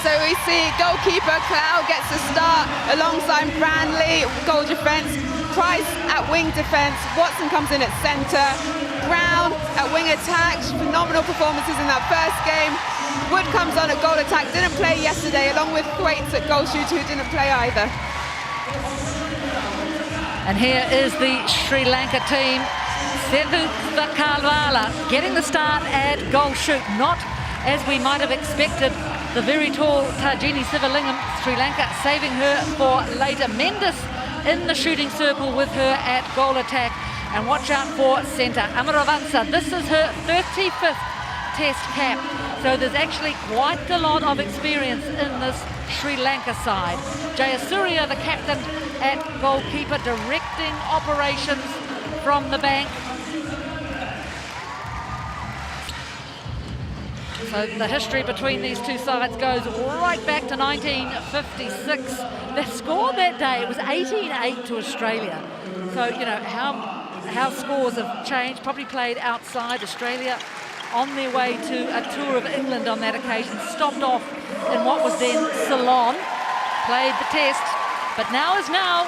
so we see goalkeeper Clow gets the start alongside Branley, goal defence, Price at wing defence, Watson comes in at centre, Brown at wing attack, phenomenal performances in that first game. Wood comes on at goal attack, didn't play yesterday, along with Thwaites at goal shoot, who didn't play either. And here is the Sri Lanka team. Sethu Kalvala getting the start at goal shoot, not as we might have expected. The very tall Tajini Sivalingam, Sri Lanka saving her for later. Mendes in the shooting circle with her at goal attack. And watch out for centre, Amaravansa. This is her 35th Test cap. So there's actually quite a lot of experience in this Sri Lanka side. Jayasuriya, the captain, at goalkeeper, directing operations from the bank. So the history between these two sides goes right back to 1956. The score that day, it was 18-8 to Australia. So, you know, how scores have changed, probably played outside Australia, on their way to a tour of England on that occasion, stopped off in what was then Ceylon, played the test, but now is now,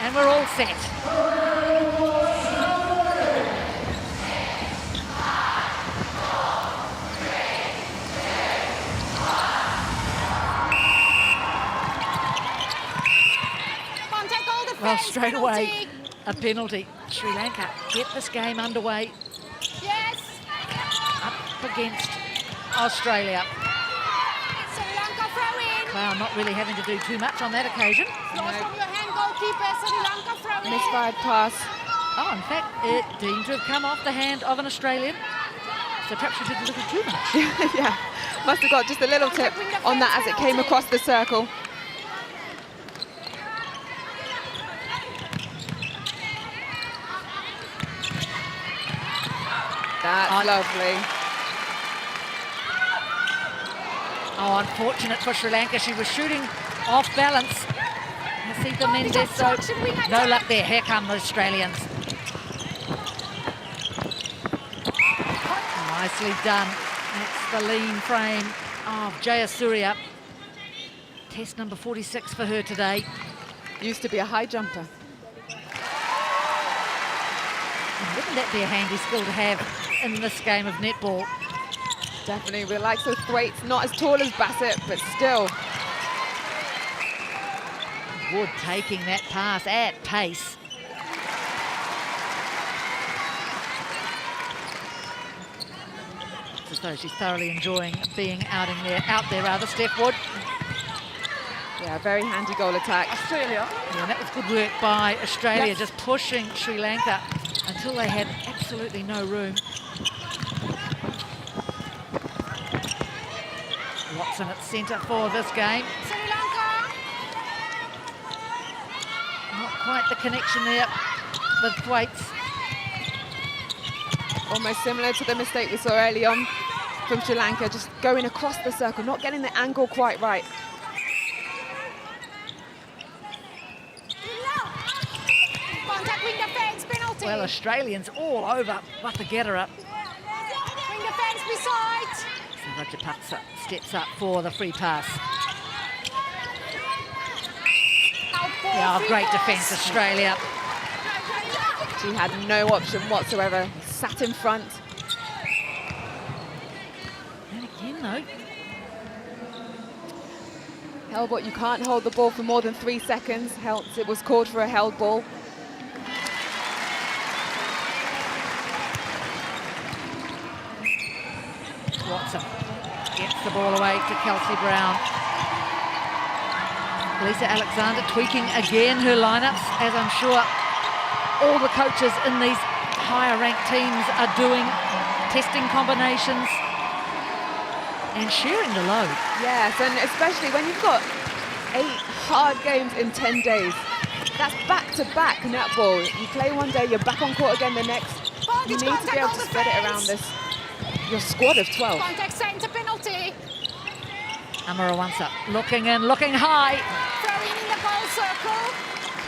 and we're all set. Well, straight away, a penalty. Sri Lanka get this game underway. Yes. Up against Australia. Sri Lanka throw in. Clow not really having to do too much on that occasion. Lost from your hand, goalkeeper. Sri Lanka throw in. Misfired pass. Oh, in fact, it deemed to have come off the hand of an Australian. So perhaps she did a little too much. Yeah, must have got just a little tip on that as it came across the circle. That's lovely. Oh, unfortunate for Sri Lanka. She was shooting off balance. Hasita Mendes, so no luck there. Here come the Australians. Nicely done. That's the lean frame of Jayasuriya. Test number 46 for her today. Used to be a high jumper. Wouldn't that be a handy skill to have in this game of netball? Definitely, we like so Thwaites, not as tall as Bassett, but still. Wood taking that pass at pace. It's as though she's thoroughly enjoying being out there, Steph Wood. Yeah, very handy goal attack. Australia. Yeah, that was good work by Australia, yes. Just pushing Sri Lanka until they had absolutely no room. Watson at centre for this game. Sri Lanka. Not quite the connection there with Thwaites. Almost similar to the mistake we saw early on from Sri Lanka, just going across the circle, not getting the angle quite right. Contact wing defence, penalty. Well, Australians all over Wathagerra. Wing defence beside. So Roger Patsa steps up for the free pass. Yeah, great defence, Australia. She had no option whatsoever, sat in front. And again, though. Held, you can't hold the ball for more than 3 seconds. It was called for a held ball. Watson gets the ball away to Kelsey Brown. Lisa Alexander tweaking again her lineups, as I'm sure all the coaches in these higher ranked teams are doing, testing combinations and sharing the load. Yes, and especially when you've got 8 hard games in 10 days. That's back-to-back netball. You play one day, you're back on court again the next. You need to be able to spread it around your squad of 12. Contact centre penalty. Amarawansa looking in, looking high. Throwing in the goal circle.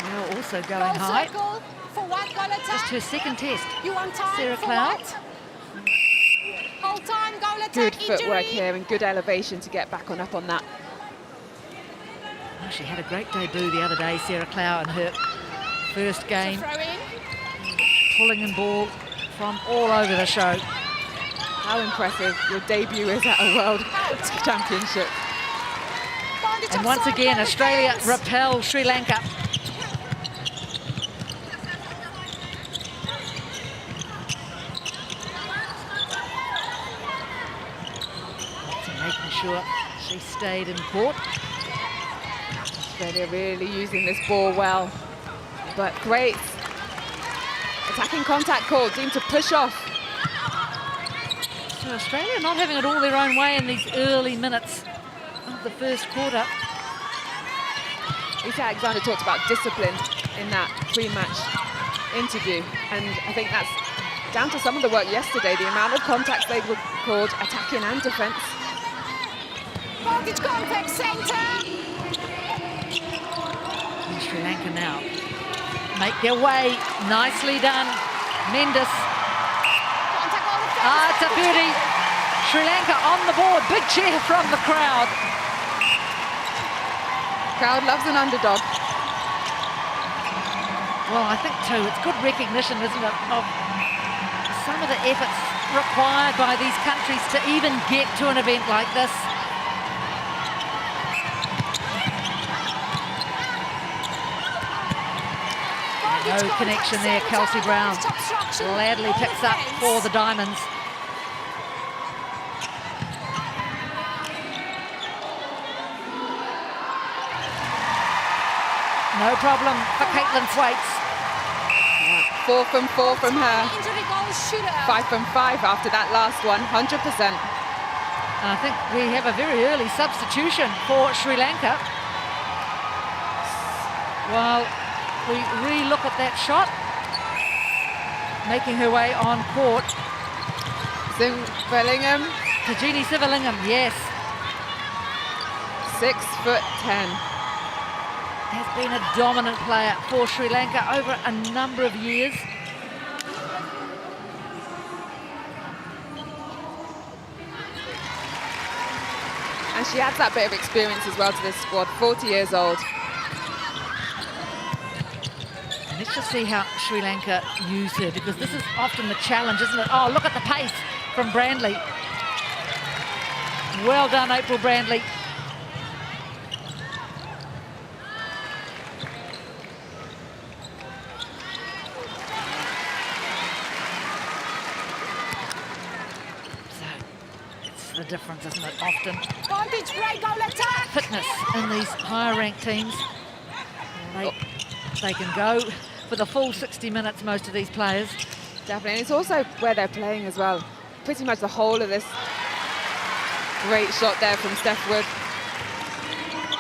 Now also going high. Circle. For what goal attack? Just her second test. You want time Sarah for Clow. what? Whole time goal attack. Good footwork injury. here and good elevation to get back on up on that. Oh, she had a great debut the other day, Sarah Clough, in her first game. Throw in. Pulling in ball from all over the show. How impressive your debut is at a World Championship. And once again, Australia repel Sri Lanka. So making sure she stayed in court. Australia really using this ball well, but great attacking contact call, deemed to push off. So Australia not having it all their own way in these early minutes of the first quarter. Lisa Alexander talked about discipline in that pre-match interview, and I think that's down to some of the work yesterday, the amount of contacts they were called, attacking and defence. Voltage contact centre. And Sri Lanka now make their way. Nicely done. Mendes. Contact all the Ah, it's a beauty. Sri Lanka on the board. Big cheer from the crowd. Crowd loves an underdog. Well, I think too, it's good recognition, isn't it, of some of the efforts required by these countries to even get to an event like this. No connection there, Kelsey Brown. Gladly picks up for the Diamonds. No problem for Caitlin Thwaites. 4 from 4 from her. Injury goal shooter. 5 from 5 after that last one, 100%. And I think we have a very early substitution for Sri Lanka. While we re-look at that shot, making her way on court. Bellingham, Tajini Sivalingam, yes. 6'10". Has been a dominant player for Sri Lanka over a number of years. And she adds that bit of experience as well to this squad, 40 years old. And let's just see how Sri Lanka use her, because this is often the challenge, isn't it? Oh, look at the pace from Brandley. Well done, April Brandley. The difference, isn't it, often? Vantage break, goal attack. Fitness in these higher ranked teams. They can go for the full 60 minutes, most of these players. Definitely, and it's also where they're playing as well. Pretty much the whole of this great shot there from Steph Wood.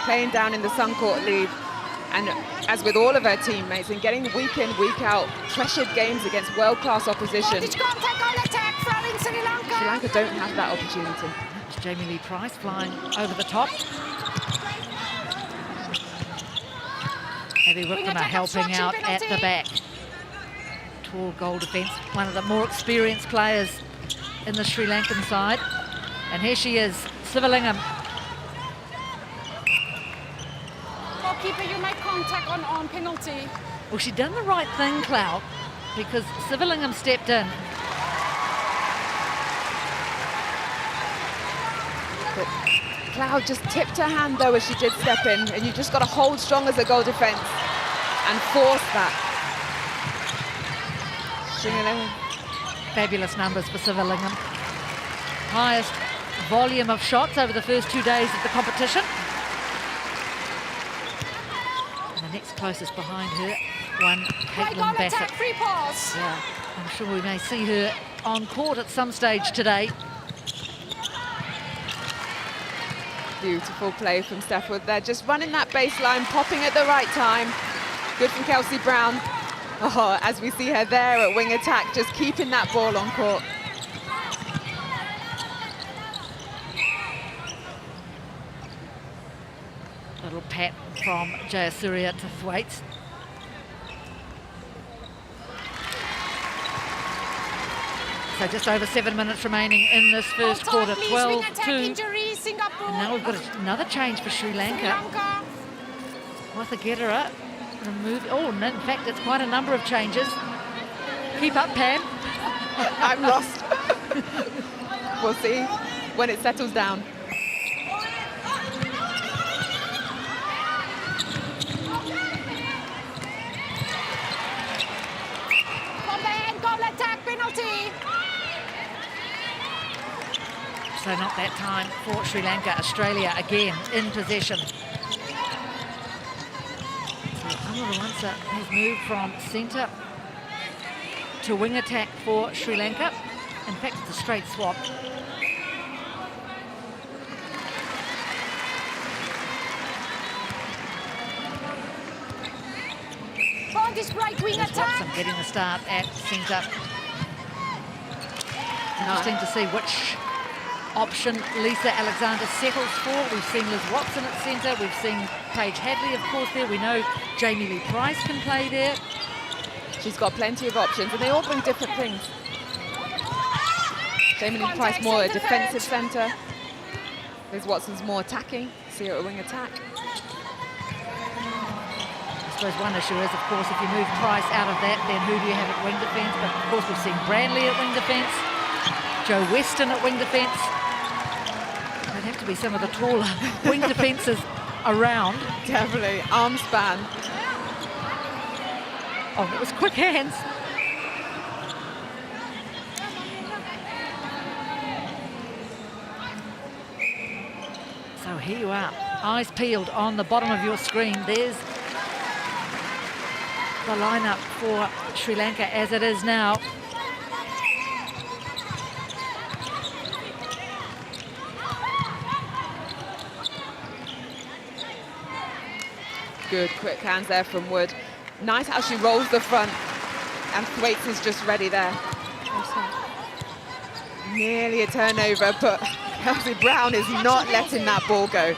Playing down in the Suncourt League. And as with all of her teammates, and getting week in, week out, pressured games against world-class opposition. Vantage contact, goal attack, throw in Sri Lanka. Sri Lanka don't have that opportunity. It's Jamie Lee Price flying over the top. Abby Wickham helping out at the back. Tall goal defence, one of the more experienced players in the Sri Lankan side. And here she is, Sivalingam. Goalkeeper, you make contact on penalty. Well, she'd done the right thing, Clough, because Sivalingam stepped in. But Clough just tipped her hand though as she did step in, and you just got to hold strong as a goal defence and force that. Fabulous numbers for Sivalingam. Highest volume of shots over the first 2 days of the competition. And the next closest behind her, one Caitlin Bassett. Free pass. Yeah, I'm sure we may see her on court at some stage today. Beautiful play from Steph Wood there, just running that baseline, popping at the right time. Good from Kelsey Brown. Oh, as we see her there at wing attack, just keeping that ball on court. Little pat from Jayasuriya to Thwaites. So just over 7 minutes remaining in this first quarter, 12-2. And now we've got another change for Sri Lanka. Wathagetera remove. Oh, no, in fact, it's quite a number of changes. Keep up, Pam. I'm lost. We'll see when it settles down. From the end, goal attack, penalty. So not that time for Sri Lanka. Australia again in possession. So Amarawansa has moved from centre to wing attack for Sri Lanka. In fact, it's a straight swap. On this right wing Watson attack. getting the start at centre. Interesting to see which option Lisa Alexander settles for. We've seen Liz Watson at centre. We've seen Paige Hadley, of course, there. We know Jamie Lee Price can play there. She's got plenty of options, and they all bring different things. Jamie Lee Price more a defensive centre. Liz Watson's more attacking. See her at a wing attack. I suppose one issue is, of course, if you move Price out of that, then who do you have at wing defence? But, of course, we've seen Branley at wing defence, Joe Weston at wing defence. There'd have to be some of the taller wing defences around. Definitely. Arm span. Oh, it was quick hands. So here you are, eyes peeled on the bottom of your screen. There's the lineup for Sri Lanka as it is now. Good quick hands there from Wood. Nice how she rolls the front, and Thwaites is just ready there. Nearly a turnover, but Kelsey Brown is not letting that ball go.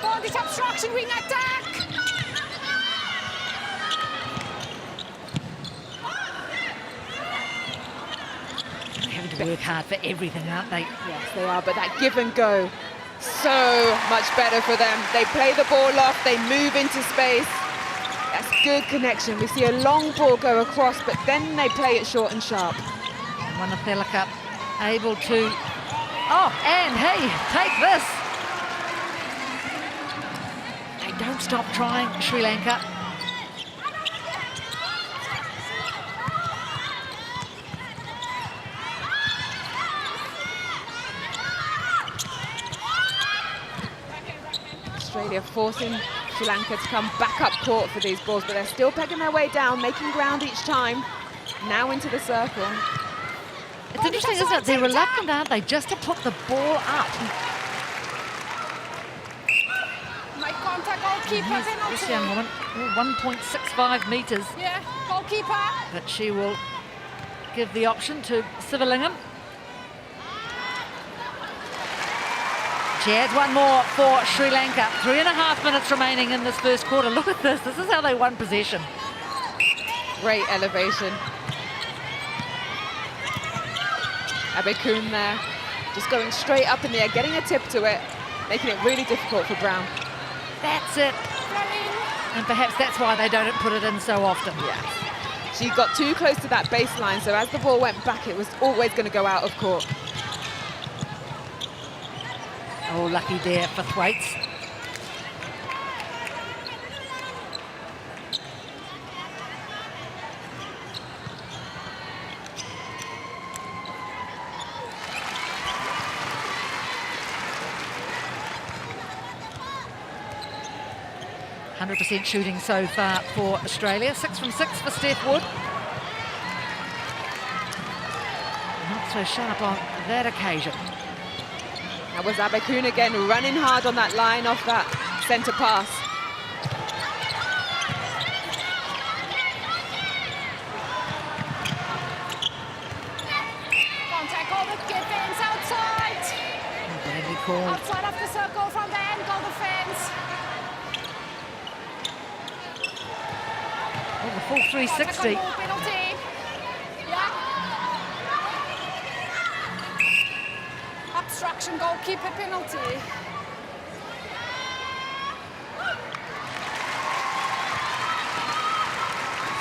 On this obstruction wing attack. To work hard for everything, aren't they? Yes, they are, but that give and go, so much better for them. They play the ball off, they move into space. That's good connection. We see a long ball go across, but then they play it short and sharp. Wanathelaka able to... Oh, and hey, take this. They don't stop trying, Sri Lanka. Australia forcing Sri Lanka to come back up court for these balls, but they're still pegging their way down, making ground each time. Now into the circle. It's interesting, isn't it? They're reluctant, aren't they, just to put the ball up. My contact, goalkeeper penalty. This young woman, 1.65 metres, Yeah, goalkeeper. but she will give the option to Sivalingam. She adds one more for Sri Lanka. 3.5 minutes remaining in this first quarter. Look at this. This is how they won possession. Great elevation. Abekun there, just going straight up in the air, getting a tip to it, making it really difficult for Brown. That's it. And perhaps that's why they don't put it in so often. Yes. She got too close to that baseline, so as the ball went back, it was always going to go out of court. Oh, lucky there for Thwaites. %, shooting so far for Australia. 6 from 6 for Steph Wood. Not so sharp on that occasion. That was Abekun again, running hard on that line off that centre pass. Contact over defense outside. Badly called. Outside of the circle from the end goal defense. Oh, the full 360. Contact on goal penalty. Yeah. Obstruction, goalkeeper penalty.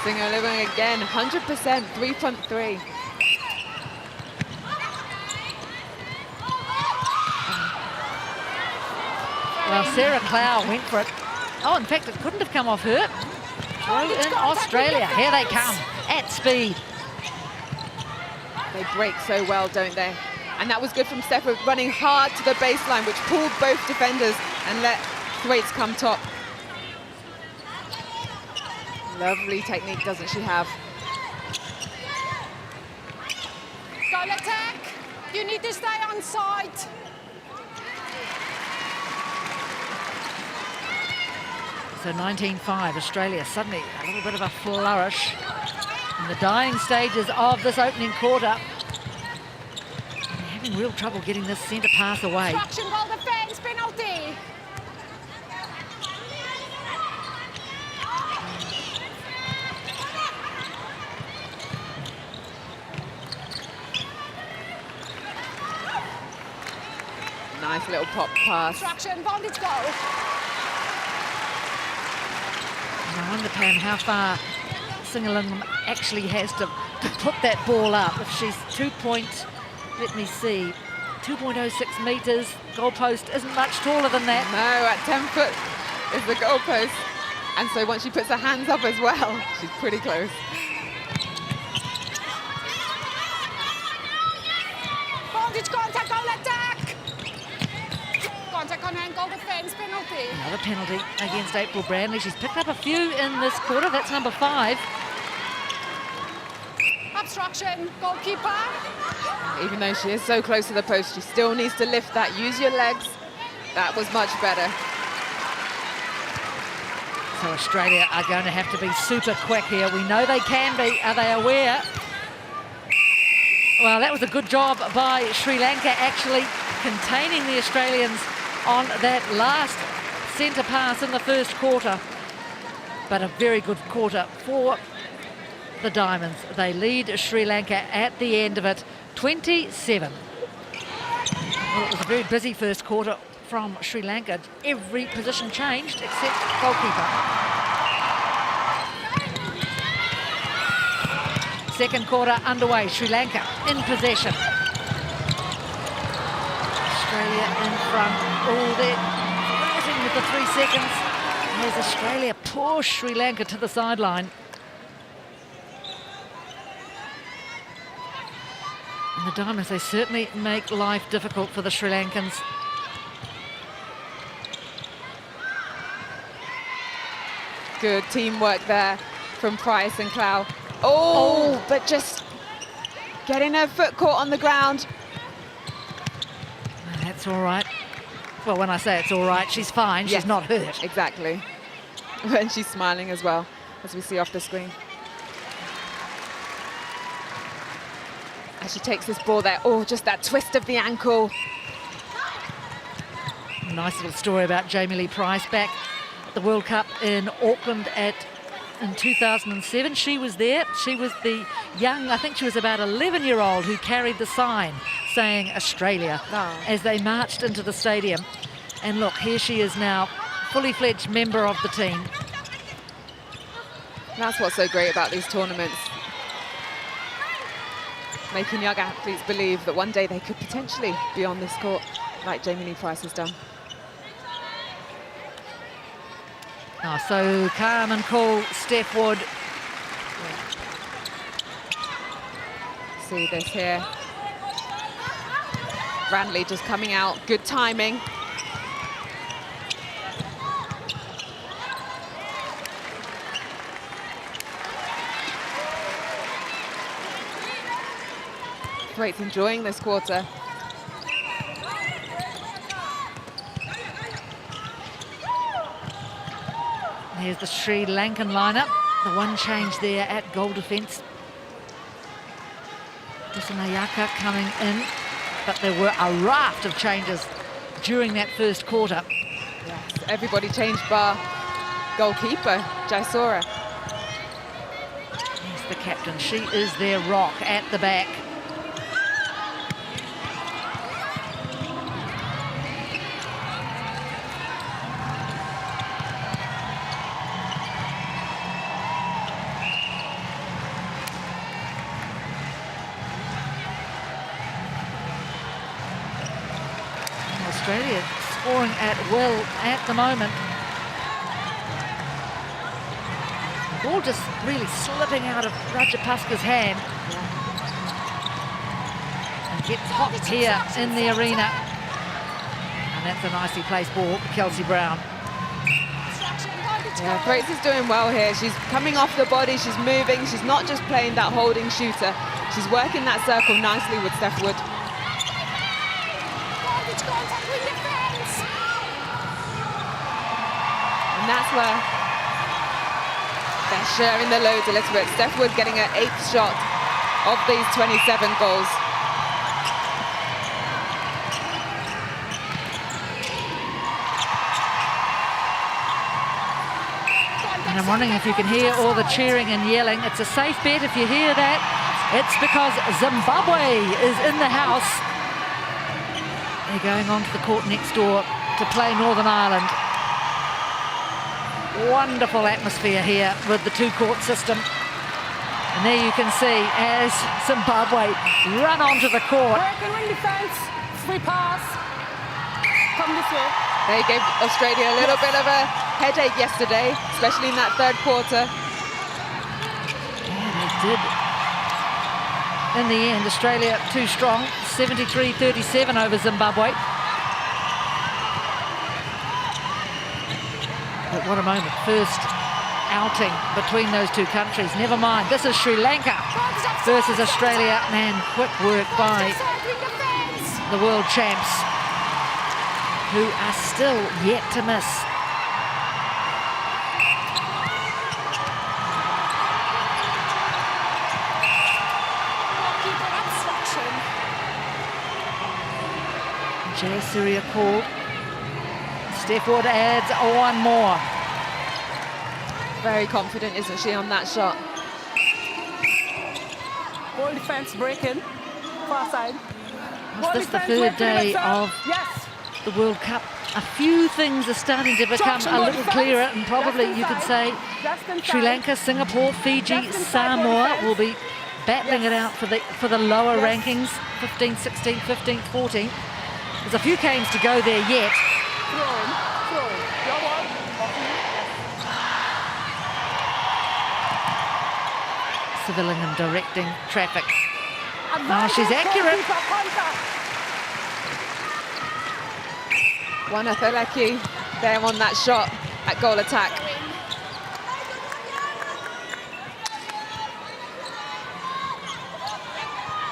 Singer living again, 100%, 3.3. Well, Sarah Clow went for it. Oh, in fact, it couldn't have come off her. Throw in Australia. Here they come, at speed. They break so well, don't they? And that was good from Steph, running hard to the baseline, which pulled both defenders and let Thwaites come top. Lovely technique, doesn't she have? Goal attack. You need to stay on side. So 19-5, Australia suddenly a little bit of a flourish in the dying stages of this opening quarter. And they're having real trouble getting this centre pass away. Obstruction, goal defence, penalty. Nice little pop pass. Obstruction, vantage goal. I wonder, Pam, how far Singaling actually has to put that ball up. If she's 2.06 metres, goalpost isn't much taller than that. No, at 10 foot is the goalpost. And so once she puts her hands up as well, she's pretty close. Vantage contact, goal attack. Contact on hand, goal defence, penalty. Another penalty against April Brandley. She's picked up a few in this quarter. That's number 5. Obstruction, goalkeeper. Even though she is so close to the post, she still needs to lift that. Use your legs. That was much better. So Australia are going to have to be super quick here. We know they can be. Are they aware? Well, that was a good job by Sri Lanka, actually containing the Australians on that last centre pass in the first quarter. But a very good quarter for the Diamonds. They lead Sri Lanka at the end of it, 27. Well, it was a very busy first quarter from Sri Lanka. Every position changed except goalkeeper. Second quarter underway, Sri Lanka in possession. Australia in front. Oh, they're flirting with the 3 seconds. As Australia push Sri Lanka to the sideline. And the Diamonds, they certainly make life difficult for the Sri Lankans. Good teamwork there from Price and Clow. Oh, but just getting her foot caught on the ground. That's all right. Well, when I say it's all right, she's fine. She's not hurt. Exactly. And she's smiling as well, as we see off the screen. As she takes this ball there. Oh, just that twist of the ankle. Nice little story about Jamie Lee Price back at the World Cup in Auckland in 2007. She was there. She was the young, I think she was about 11-year-old who carried the sign saying Australia as they marched into the stadium. And look, here she is now, fully fledged member of the team. That's what's so great about these tournaments. Making young athletes believe that one day they could potentially be on this court, like Jamie Lee Price has done. Oh, so calm and cool, Steph Wood. See this here. Brandley just coming out, good timing. Thwaites enjoying this quarter. Here's the Sri Lankan lineup. The one change there at goal defence. Disanayaka coming in, but there were a raft of changes during that first quarter. Yes, everybody changed bar goalkeeper, Jaisora. Here's the captain. She is their rock at the back. Australia scoring at will at the moment. Ball just really slipping out of Rajapaska's hand. And gets hot here in the arena. And that's a nicely placed ball, Kelsey Brown. Yeah, Thwaites is doing well here. She's coming off the body, she's moving, she's not just playing that holding shooter. She's working that circle nicely with Steph Wood. And that's where they're sharing the loads a little bit. Steph Wood getting her 8th shot of these 27 goals. And I'm wondering if you can hear all the cheering and yelling. It's a safe bet if you hear that. It's because Zimbabwe is in the house. They're going onto the court next door to play Northern Ireland. Wonderful atmosphere here with the two-court system. And there you can see as Zimbabwe run onto the court. Break and win defense. Free pass. Come this way. They gave Australia a little bit of a headache yesterday, especially in that third quarter. Yeah, they did. In the end, Australia too strong, 73-37 over Zimbabwe. But what a moment, first outing between those two countries. Never mind, this is Sri Lanka versus Australia. Man, quick work by the world champs, who are still yet to miss. Jayasuriya call. Steph Wood adds one more. Very confident, isn't she, on that shot? Ball defense breaking. Far side. Was this the third day of the World Cup? A few things are starting to become a little clearer, and probably you could say Sri Lanka, Singapore, Fiji, Samoa will be battling it out for the lower rankings, 15, 16, 15, 14. There's a few games to go there yet. Civillingham directing traffic. Oh, she's accurate. Wanathaleki there on that shot at goal attack.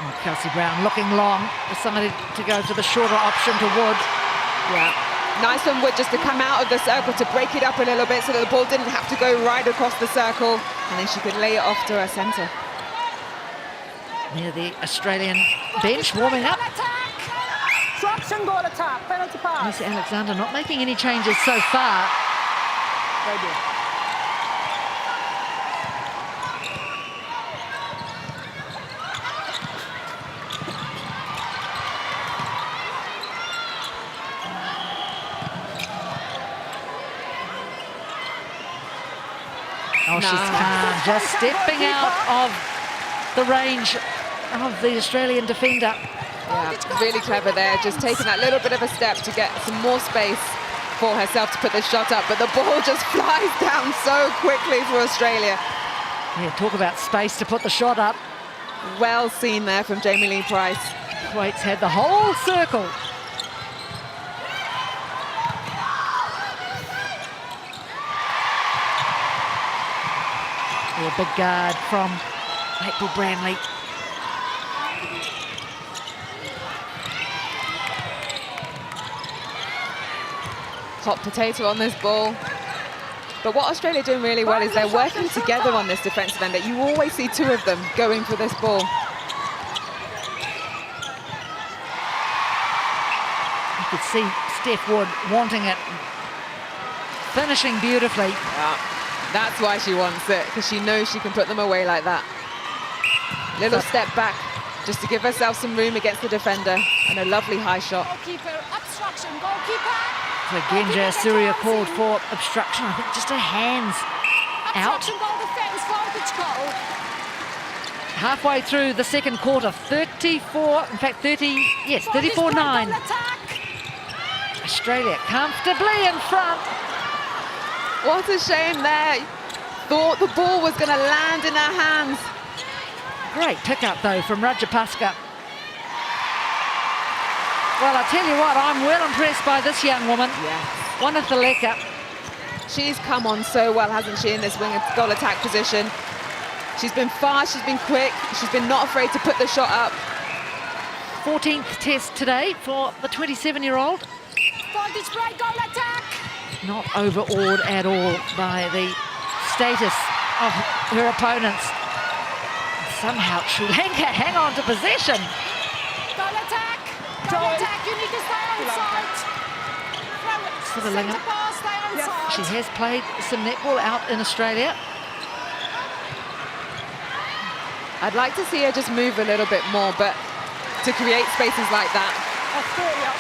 Oh, Kelsey Brown looking long for somebody to go to the shorter option to Wood. Yeah, nice from Wood just to come out of the circle to break it up a little bit so that the ball didn't have to go right across the circle, and then she could lay it off to her centre. Near the Australian bench warming up. Obstruction, goal attack, penalty pass. Lisa Alexander not making any changes so far. Very good. Oh, she's calm, just stepping out of the range of the Australian defender. Yeah, really clever there, just taking that little bit of a step to get some more space for herself to put the shot up, but the ball just flies down so quickly for Australia. Yeah, talk about space to put the shot up. Well seen there from Jamie Lee Price. Thwaites had the whole circle. Yeah, big guard from April Branley. Hot potato on this ball. But what Australia are doing really well is they're working together on this defensive end. You always see two of them going for this ball. You could see Steph Wood wanting it, finishing beautifully. Yeah, that's why she wants it, because she knows she can put them away like that. Little step back, just to give herself some room against the defender, and a lovely high shot. Goalkeeper, obstruction, goalkeeper. So again, Jayasuriya called for obstruction. I think just her hands out. Obstruction, goal defense, voltage goal. Halfway through the second quarter, 34, in fact 30, yes, 34-9. Australia comfortably in front. What a shame there. Thought the ball was going to land in her hands. Great pick-up, though, from Rajapaska. Well, I tell you what, I'm well impressed by this young woman. Yes. Wanathaleka. She's come on so well, hasn't she, in this wing goal attack position. She's been fast, she's been quick, she's been not afraid to put the shot up. 14th test today for the 27-year-old. Vantage break, goal attack. Not overawed at all by the status of her opponents. Somehow Sri Lanka hang on to possession. Goal attack. Goal attack. You need to stay on side. Sivalingham. Centre pass, stay on side. She has played some netball out in Australia. I'd like to see her just move a little bit more, but to create spaces like that. Australia.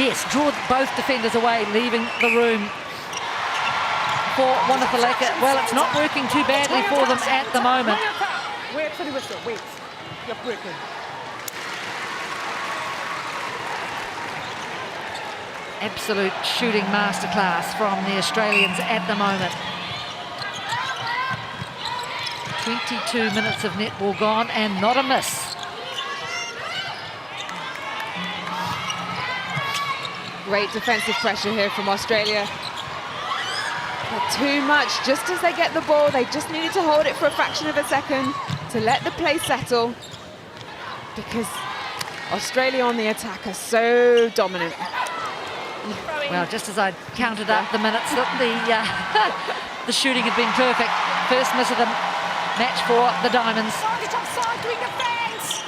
Yes, draw both defenders away, leaving the room for Wanathaleka. Well, it's not working too badly for them at the moment. Wait for the whistle, wait. You're breaking. Absolute shooting masterclass from the Australians at the moment. 22 minutes of netball gone and not a miss. Great defensive pressure here from Australia. But too much, just as they get the ball, they just needed to hold it for a fraction of a second to let the play settle, because Australia on the attack are so dominant. Well, just as I counted up the minutes, the shooting had been perfect. First miss of the match for the Diamonds. Vantage offside, doing defence.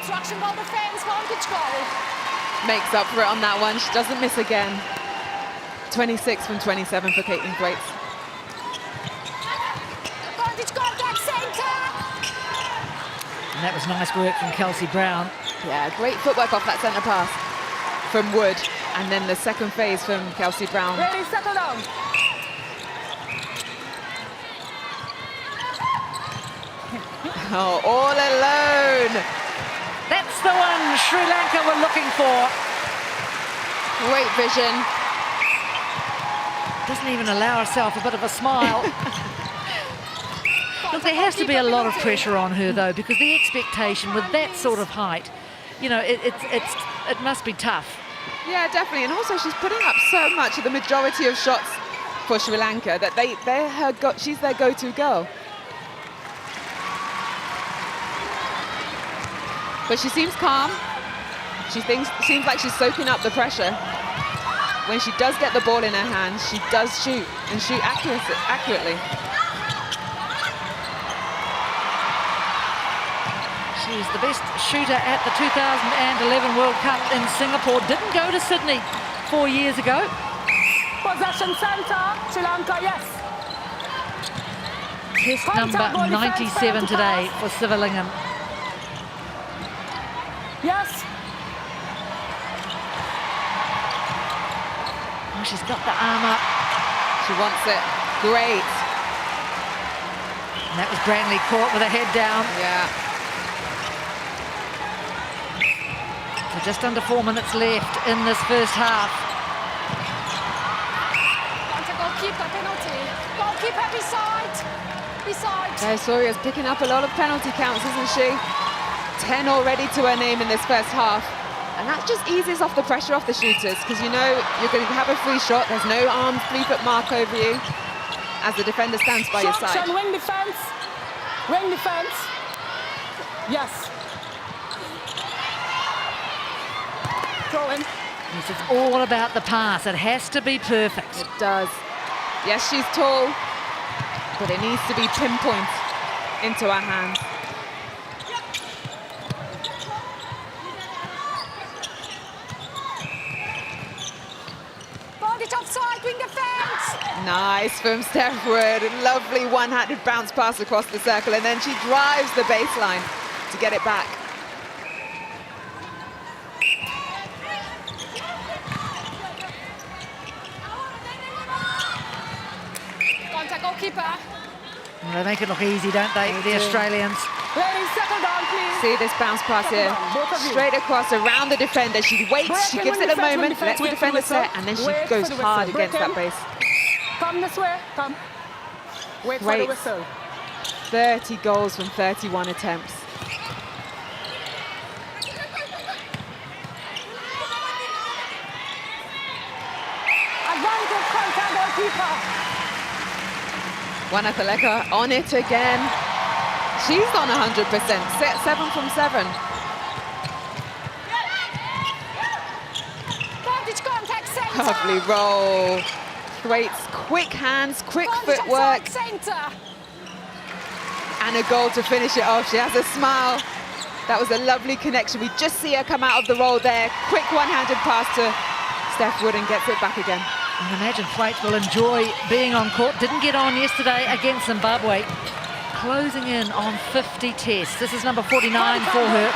Traction ball defence, vantage goal. Makes up for it on that one. She doesn't miss again. 26 from 27 for Caitlin Thwaites. Vantage goal, back centre. And that was nice work from Kelsey Brown. Yeah, great footwork off that centre pass from Wood, and then the second phase from Kelsey Brown. Ready, settle down. Oh, all alone. That's the one Sri Lanka were looking for. Great vision. Doesn't even allow herself a bit of a smile. Look, there has to be a lot of pressure on her, though, because the expectation with that sort of height, you know, it must be tough. Yeah, definitely. And also she's putting up so much of the majority of shots for Sri Lanka that she's their go-to girl. But she seems calm. Seems like she's soaking up the pressure. When she does get the ball in her hands, she does shoot, and shoot accurately. She's the best shooter at the 2011 World Cup in Singapore. Didn't go to Sydney 4 years ago. Possession centre, Sri Lanka, yes. Test number 97 today for Sivalingham. Yes. Oh, she's got the arm up. She wants it. Great. And that was Brantley caught with her head down. Yeah. So just under 4 minutes left in this first half. Goalkeeper penalty. Goalkeeper beside. Soria's picking up a lot of penalty counts, isn't she? 10 already to her name in this first half. And that just eases off the pressure off the shooters, because you know you're going to have a free shot. There's no armed 3-foot mark over you as the defender stands by your side. Wing defense. Wing defense. Yes. Throw in. Yes, it's all about the pass. It has to be perfect. It does. Yes, she's tall, but it needs to be pinpoint into her hands. Offside, wing defense. Nice from Steph Wood. Lovely one-handed bounce pass across the circle, and then she drives the baseline to get it back. Contact goalkeeper. Well, they make it look easy, don't they, the Australians? Ladies, settle down, please. See this bounce pass Settle here. down, both of you. Straight across around the defender. She waits, she Break gives when it a defense, when moment, defense, lets the wait for defender the whistle. set, and then she Wait goes for the hard whistle. against Break that him. base. Come this way, come. Wait for the Wait. whistle. 30 goals from 31 attempts. Advantage, contact goalkeeper. Wanathaleka on it again. She's on 100%, 7 from 7. Advantage, contact centre. Lovely roll. Thwaites, quick hands, quick Advantage, footwork, centre. and a goal to finish it off. She has a smile. That was a lovely connection. We just see her come out of the roll there. Quick one-handed pass to Steph Wood and gets it back again. I imagine Thwaites will enjoy being on court. Didn't get on yesterday against Zimbabwe. Closing in on 50 tests. This is number 49 for her.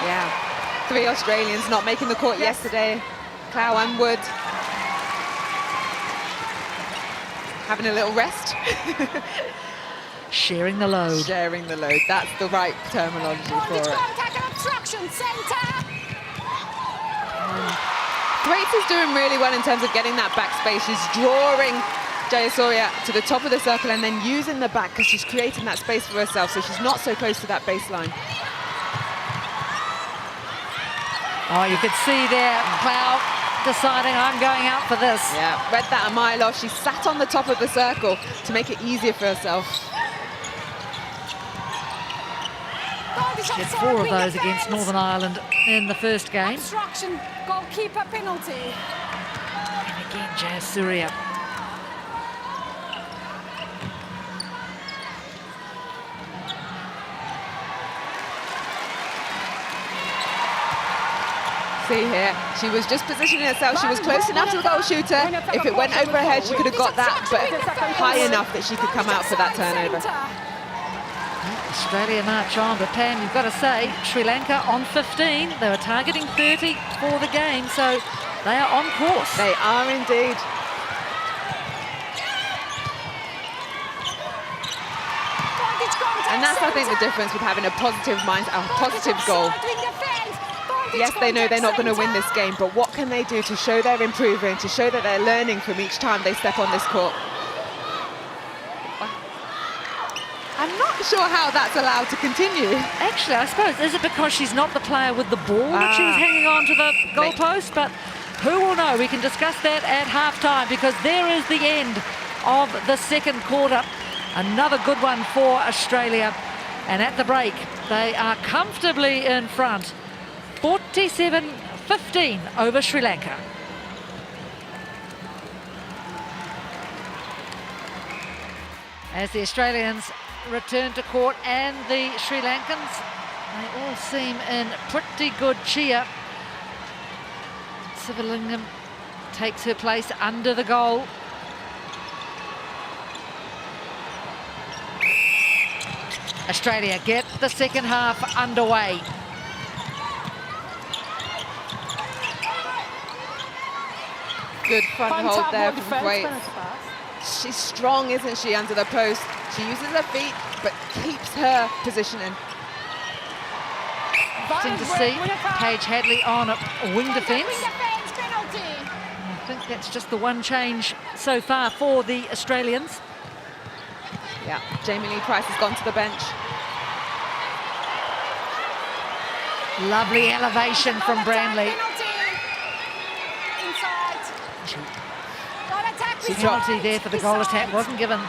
Yeah, 3 Australians not making the court yesterday. Clow and Wood having a little rest. Sharing the load. Sharing the load. That's the right terminology for Advantage, it. contact and obstruction, centre. Thwaites is doing really well in terms of getting that back space. She's drawing Jayasuriya to the top of the circle and then using the back because she's creating that space for herself, so she's not so close to that baseline. Oh, you could see there, Clow deciding I'm going out for this. Yeah, read that a mile off. She sat on the top of the circle to make it easier for herself. She had 4 of those against Northern Ireland in the first game. Obstruction, goalkeeper penalty. And again, Jayasuriya. See here, she was just positioning herself. She was close enough to the goal shooter. If it went over her head, she could have got that, but high enough that she could come out for that turnover. Australia march on, but Pam, you've got to say, Sri Lanka on 15. They were targeting 30 for the game, so they are on course. They are indeed. And that's, I think, the difference with having a positive mind, a positive goal. Yes, they know they're not going to win this game, but what can they do to show they're improving, to show that they're learning from each time they step on this court? I'm not sure how that's allowed to continue. Actually, I suppose, is it because she's not the player with the ball that she was hanging on to the goalpost? But who will know? We can discuss that at half-time, because there is the end of the second quarter. Another good one for Australia. And at the break, they are comfortably in front. 47-15 over Sri Lanka. As the Australians return to court and the Sri Lankans, they all seem in pretty good cheer. Sivalingam takes her place under the goal. Australia get the second half underway. Good front hold there from Thwaites. She's strong, isn't she, under the post? She uses her feet, but keeps her positioning. Interesting to see Paige Hadley on a wing defence. I think that's just the one change so far for the Australians. Yeah, Jamie Lee Price has gone to the bench. Lovely elevation from Branley. The penalty there for the goal attack wasn't given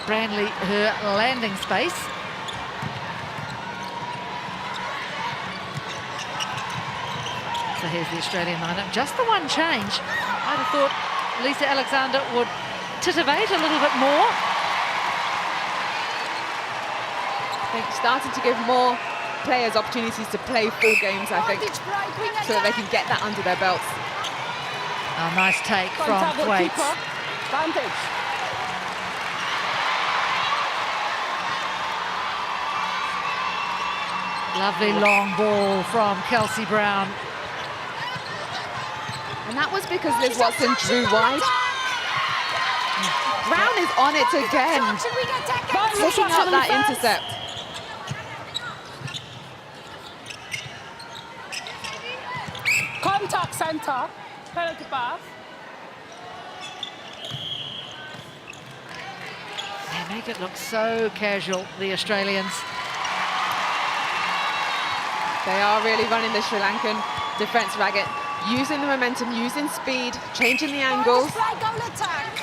Branley her landing space. So here's the Australian lineup. Just the one change. I'd have thought Lisa Alexander would titivate a little bit more. I think starting to give more players opportunities to play full games, I think, so that they can get that under their belts. A nice take from Thwaites. Lovely long ball from Kelsey Brown. And that was because Liz Watson drew wide. Brown is on it again, picking up that intercept. Contact center. Penalty pass. They make it look so casual, the Australians. They are really running the Sri Lankan defence ragged, using the momentum, using speed, changing the angles, Goal attack.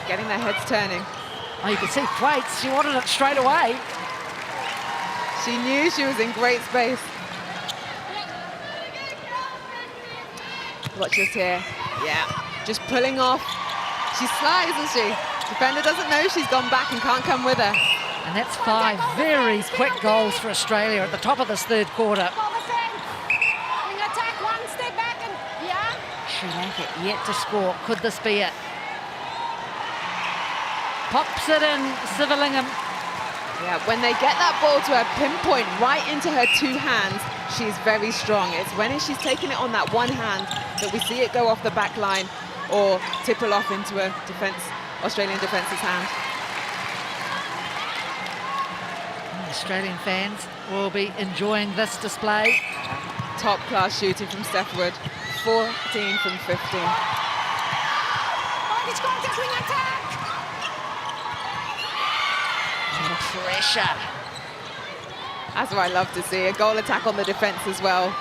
getting their heads turning. Oh, you can see Thwaites, she wanted it straight away. She knew she was in great space. Watch this here. Yeah, just pulling off. She's sly, isn't she? Defender doesn't know she's gone back and can't come with her. And that's 5 very quick goals for Australia at the top of this third quarter. Ball defense. Wing attack, one step back and yeah. Sri Lanka yet to score. Could this be it? Pops it in, Sivalingam. Yeah, when they get that ball to her pinpoint right into her two hands, she's very strong. It's when she's taking it on that one hand that we see it go off the back line or tipple off into a Australian defence's hand. Australian fans will be enjoying this display. Top class shooting from Steph Wood, 14 from 15. It's contact, wing attack. Pressure. That's what I love to see, a goal attack on the defence as well.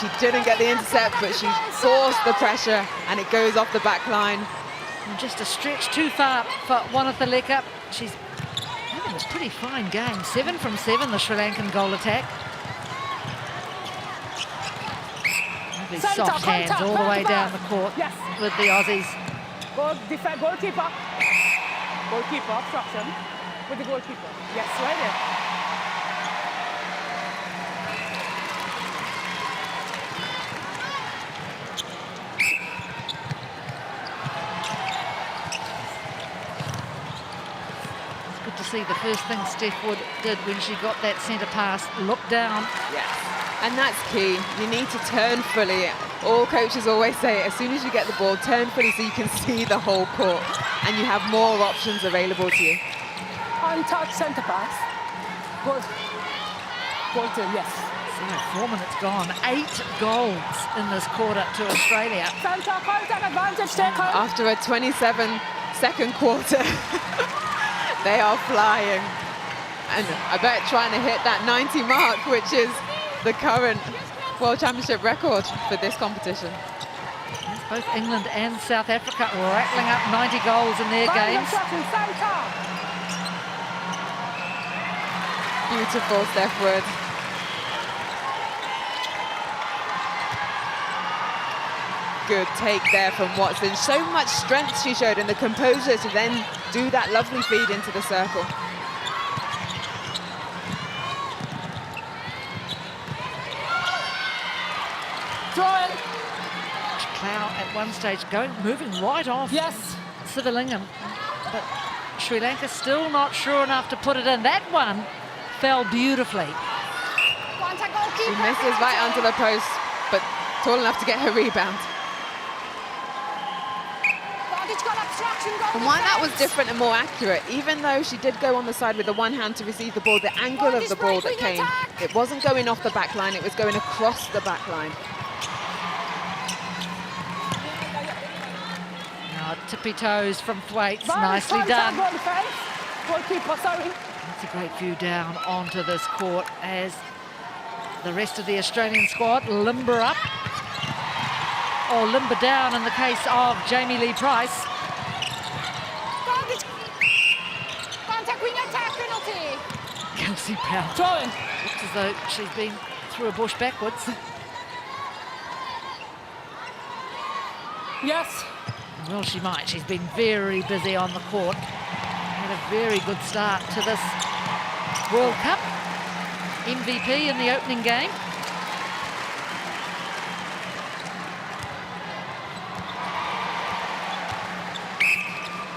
She didn't get the intercept, but she forced the pressure and it goes off the back line. And just a stretch too far for Wanathaleka. She's having a pretty fine game. 7 from 7, the Sri Lankan goal attack. Lovely soft hands all the way down the court with the Aussies. Goalkeeper. Goalkeeper, obstruction. With the goalkeeper. Yes, right there. Good to see the first thing Steph Wood did when she got that centre pass, look down. Yes, and that's key. You need to turn fully. All coaches always say it, as soon as you get the ball, turn fully so you can see the whole court and you have more options available to you. Untouched centre pass. Good. Goal to, yes. So 4 minutes gone, 8 goals in this quarter to Australia. Centre, contact advantage, take home. After a 27-second quarter, they are flying. And I bet trying to hit that 90 mark, which is the current World Championship record for this competition. Both England and South Africa rattling up 90 goals in their games. Beautiful, Steph Wood. Good take there from Watson. So much strength she showed and the composure to then do that lovely feed into the circle. Drawing. Clow at one stage moving right off Sivalingam. But Sri Lanka still not sure enough to put it in. That one fell beautifully. She misses right onto the post, but tall enough to get her rebound. And why that was different and more accurate, even though she did go on the side with the one hand to receive the ball, the angle of the ball that came, it wasn't going off the back line, it was going across the back line. Now, tippy toes from Thwaites, nicely done. Goalkeeper, sorry. That's a great view down onto this court as the rest of the Australian squad limber up, or limber down in the case of Jamie Lee Price. Contact, wing attack, penalty. Kelsey Brown. Throwing. Looks as though she's been through a bush backwards. Yes. Well, she might. She's been very busy on the court. Had a very good start to this World Cup. MVP in the opening game.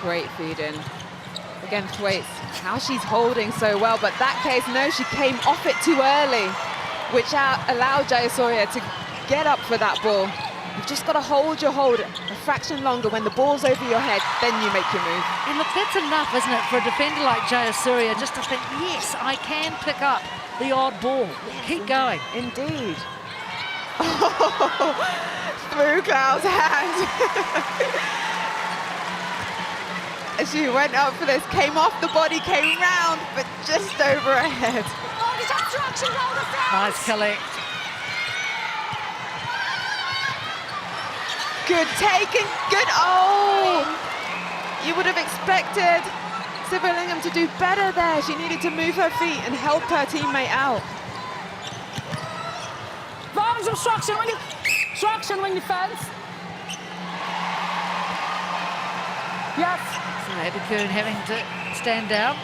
Great feed in. Again, Thwaites, how she's holding so well, but that case, no, she came off it too early, which allowed Jayasuriya to get up for that ball. You've just got to hold your hold a fraction longer. When the ball's over your head, then you make your move. And look, that's enough, isn't it, for a defender like Jayasuriya just to think, yes, I can pick up the odd ball. Yes, keep going. Indeed. Through Cloud's hand. As she went up for this, came off the body, came round, but just over her head. Nice collect. Good take and good, oh! You would have expected Sivalingham to do better there. She needed to move her feet and help her teammate out. Varms obstruction when you fence. Yes. So Abby Kern having to stand down.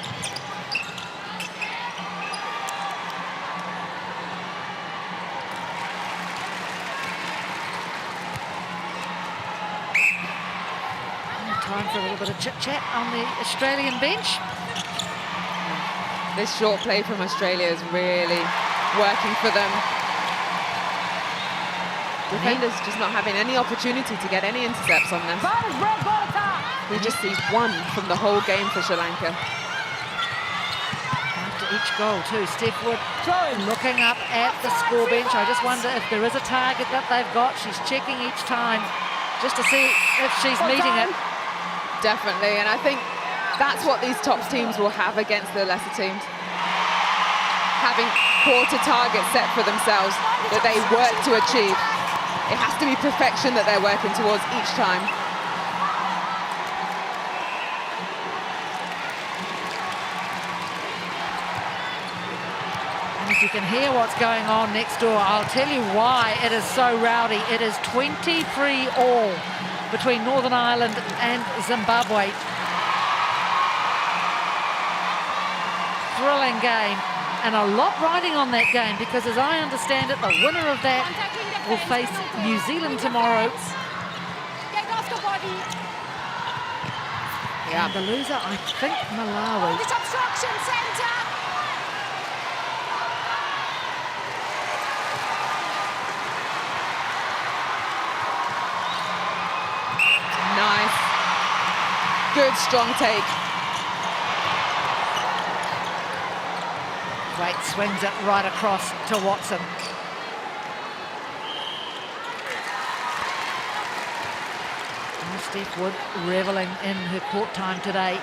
Time for a little bit of chit-chat on the Australian bench. This short play from Australia is really working for them. Defenders just not having any opportunity to get any intercepts on them. We just see one from the whole game for Sri Lanka. After each goal too, Steph Wood looking up at the score bench. I just wonder if there is a target that they've got. She's checking each time just to see if she's meeting it. Definitely, and I think that's what these top teams will have against the lesser teams. Having quarter targets set for themselves that they work to achieve. It has to be perfection that they're working towards each time. And if you can hear what's going on next door, I'll tell you why it is so rowdy. It is 23-all between Northern Ireland and Zimbabwe. Thrilling game, and a lot riding on that game, because as I understand it, the winner of that will face New Zealand tomorrow. Get off the body. Yeah. And the loser, I think, Malawi. This obstruction center. Nice. Good strong take. Wait, swings it right across to Watson. Steph Wood reveling in her court time today.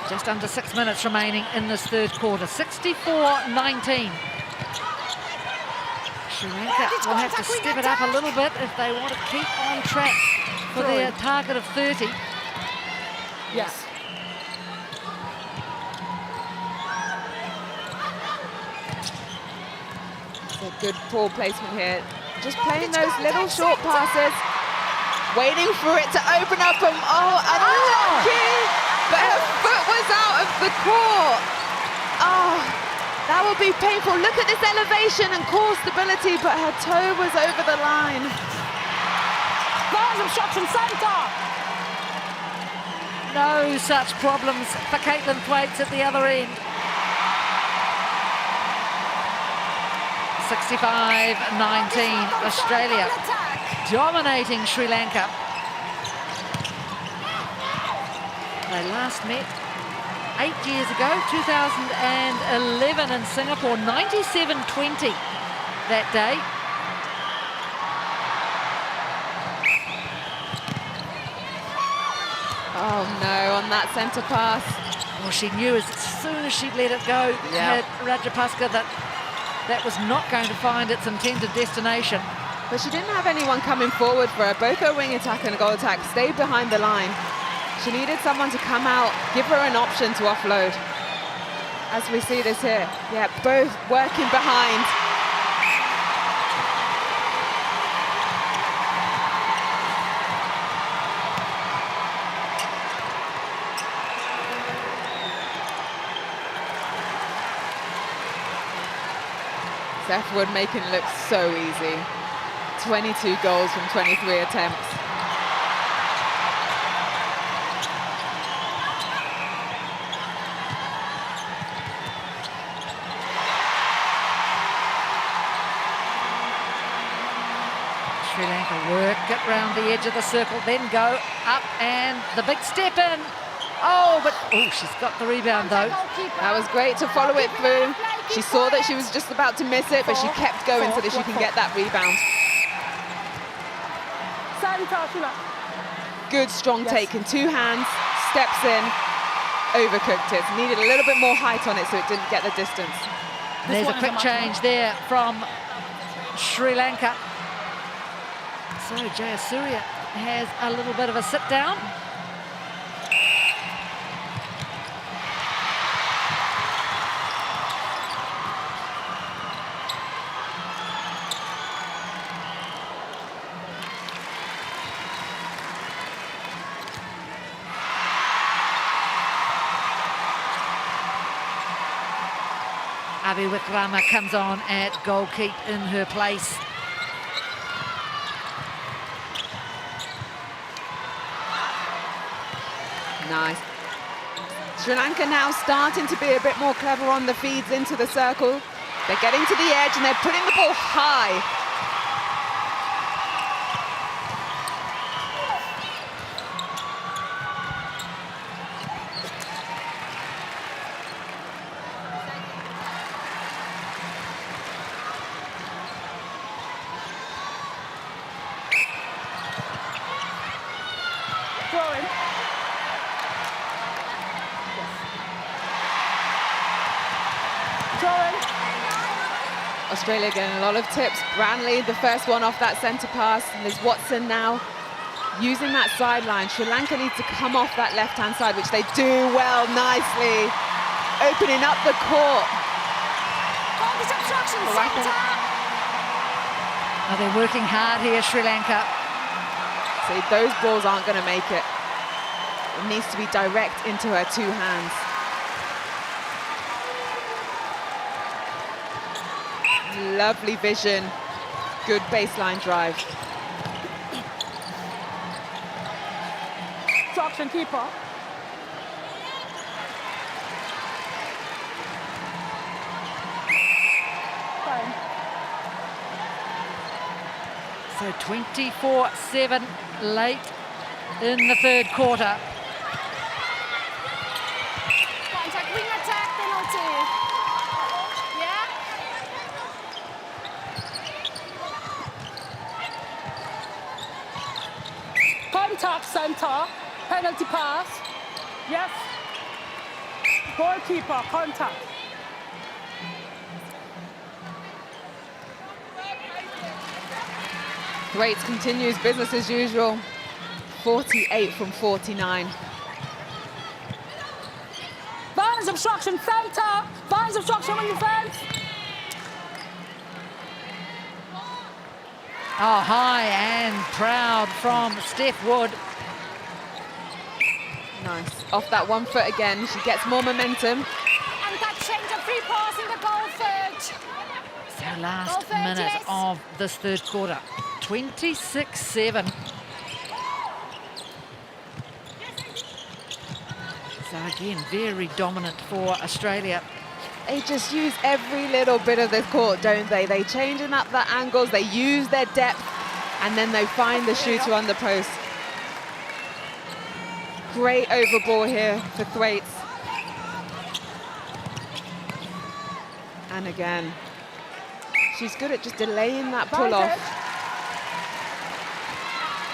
Just under 6 minutes remaining in this third quarter. 64-19. Sri Lanka will have to step it up a little bit if they want to keep on track for their target of 30. Yes. It's a good ball placement here. Just playing those little short passes. Waiting for it to open up and unlucky, but her foot was out of the court. Oh, that will be painful. Look at this elevation and core stability, but her toe was over the line. Obstruction center. No such problems for Caitlin Thwaites at the other end. 65-19, Australia dominating Sri Lanka. They last met 8 years ago, 2011 in Singapore, 97-20 that day. Oh no, on that centre pass. Well, she knew as soon as she let it go, Rajapaksa, that was not going to find its intended destination. But she didn't have anyone coming forward for her. Both her wing attack and goal attack stayed behind the line. She needed someone to come out, give her an option to offload. As we see this here. Yeah, both working behind. Steph Wood making it look so easy. 22 goals from 23 attempts. Sri Lanka work it round the edge of the circle, then go up and the big step in. Oh, but she's got the rebound though. That was great to follow it through. She saw that she was just about to miss it, but she kept going so that she can get that rebound. Good strong take in 2 hands, steps in, overcooked it. Needed a little bit more height on it so it didn't get the distance. There's a quick change there from Sri Lanka. So Jayasuriya has a little bit of a sit down. Avi Wikrama comes on at goalkeep in her place. Nice. Sri Lanka now starting to be a bit more clever on the feeds into the circle. They're getting to the edge and they're putting the ball high. Australia getting a lot of tips. Branley, the first one off that centre pass. And there's Watson now using that sideline. Sri Lanka needs to come off that left-hand side, which they do well, nicely. Opening up the court. Oh, they're working hard here, Sri Lanka. See, those balls aren't going to make it. It needs to be direct into her 2 hands. Lovely vision, good baseline drive. Obstruction keeper. So 24-7 late in the 3rd quarter. Contact, wing attack penalty. Yeah? Contact center, penalty pass. Yes. Goalkeeper, contact. Thwaites continues business as usual. 48 from 49. Violence obstruction center, violence obstruction on defense. Oh, high and proud from Steph Wood. Nice. Off that 1 foot again, she gets more momentum. And that change of free pass in the goal third. So last minute of this 3rd quarter. 26-7. So again, very dominant for Australia. They just use every little bit of the court, don't they? They changing up the angles, they use their depth, and then they find the shooter on the post. Great over ball here for Thwaites. And again, she's good at just delaying that pull-off.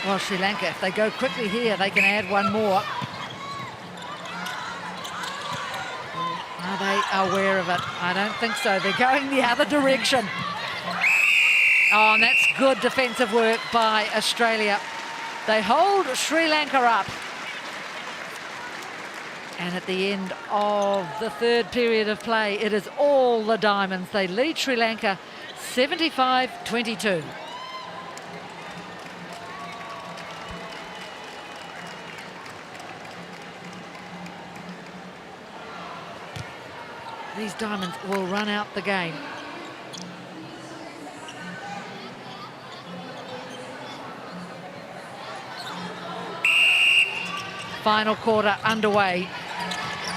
Well, Sri Lanka, if they go quickly here, they can add one more. Are they aware of it? I don't think so. They're going the other direction. Oh, and that's good defensive work by Australia. They hold Sri Lanka up. And at the end of the 3rd period of play, it is all the Diamonds. They lead Sri Lanka 75-22. These Diamonds will run out the game. Final quarter underway.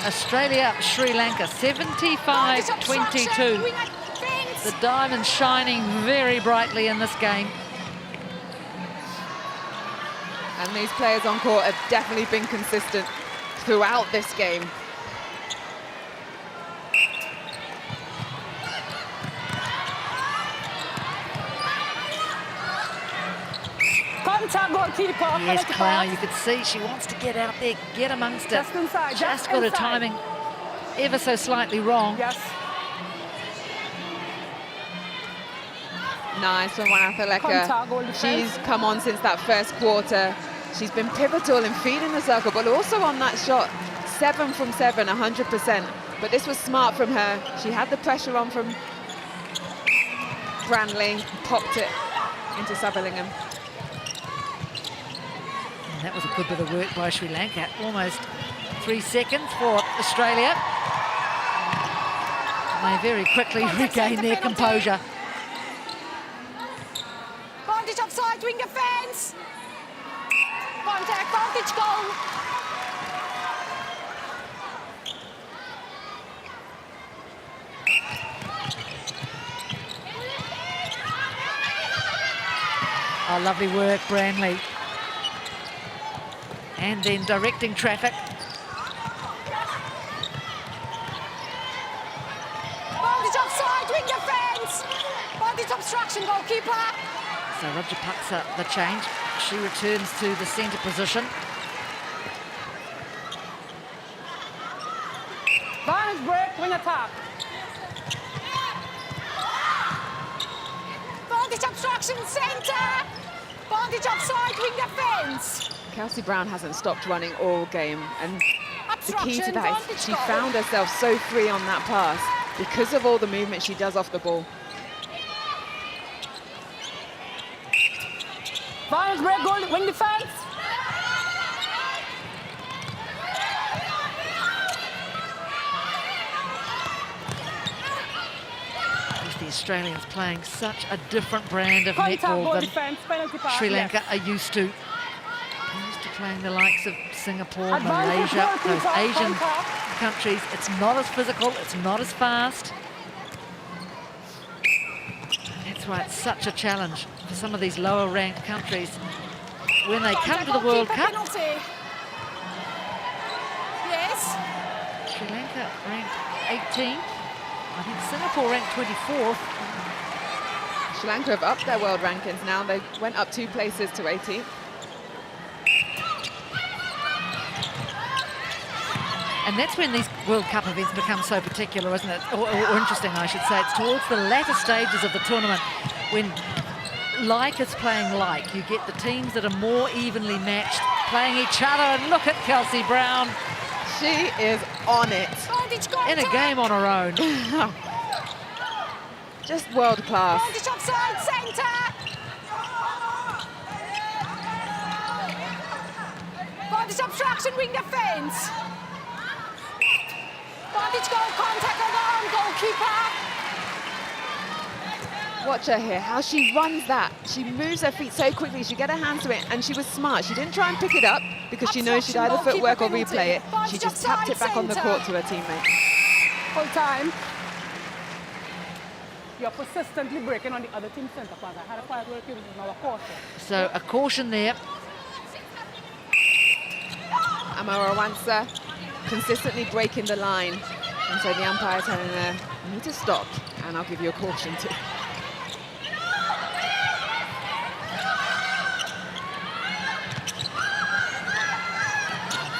Australia, Sri Lanka, 75-22. The Diamonds shining very brightly in this game. And these players on court have definitely been consistent throughout this game. Contact goalkeeper. Yes, Clow, you could see she wants to get out there, get amongst it. Just inside, Just got her timing ever so slightly wrong. Yes. Nice from Contact, goal Wanapaleka. defense. She's come on since that first quarter. She's been pivotal in feeding the circle, but also on that shot. 7 from 7, 100%. But this was smart from her. She had the pressure on from Branley, popped it into Sutherlingham. And that was a good bit of work by Sri Lanka. Almost 3 seconds for Australia. They very quickly regain their composure. Vantage offside, wing defence. Contact, vantage goal. Oh, lovely work, Branley. And then directing traffic. Vantage offside, wing defence. Vantage obstruction, goalkeeper. So Rajapaksa, the change. She returns to the centre position. Vantage break, wing attack. Vantage obstruction, centre. Vantage offside, wing defence. Kelsey Brown hasn't stopped running all game, and the key to Obstruction, that vantage is she goal. found herself so free on that pass because of all the movement she does off the ball. Vantage break, goal, wing defence. The Australians playing such a different brand of Contact, goal netball than defence, penalty pass. Sri yes. Lanka are used to. Used to playing the likes of Singapore, Advantage Malaysia, goalkeeper, those Asian contact. countries. It's not as physical, it's not as fast. That's why it's such a challenge for some of these lower ranked countries when they come to the World Cup. Penalty. Yes. Sri Lanka ranked 18th. I think Singapore ranked 24th. Sri Lanka have upped their world rankings now. They went up 2 places to 18th. And that's when these World Cup events become so particular, isn't it? Or interesting, I should say. It's towards the latter stages of the tournament when like is playing like. You get the teams that are more evenly matched playing each other. And look at Kelsey Brown She is on it. Vantage goal. in a game on her own. Just world class. Vantage offside, centre. Vantage obstruction, wing defence. Vantage goal, contact on the arm, goalkeeper. Watch her here, how she runs that. She moves her feet so quickly, she get her hands to it, and she was smart. She didn't try and pick it up because she knows she'd either Obstruction, footwork or goalkeeper replay it. penalty. She just tapped it back on the court to her teammate. Full time. You're persistently breaking on the other team's centre pass. I had a quiet work in our quarter. So a caution there. Amara Wansa consistently breaking the line. And so the umpire telling her, you need to stop, and I'll give you a caution too.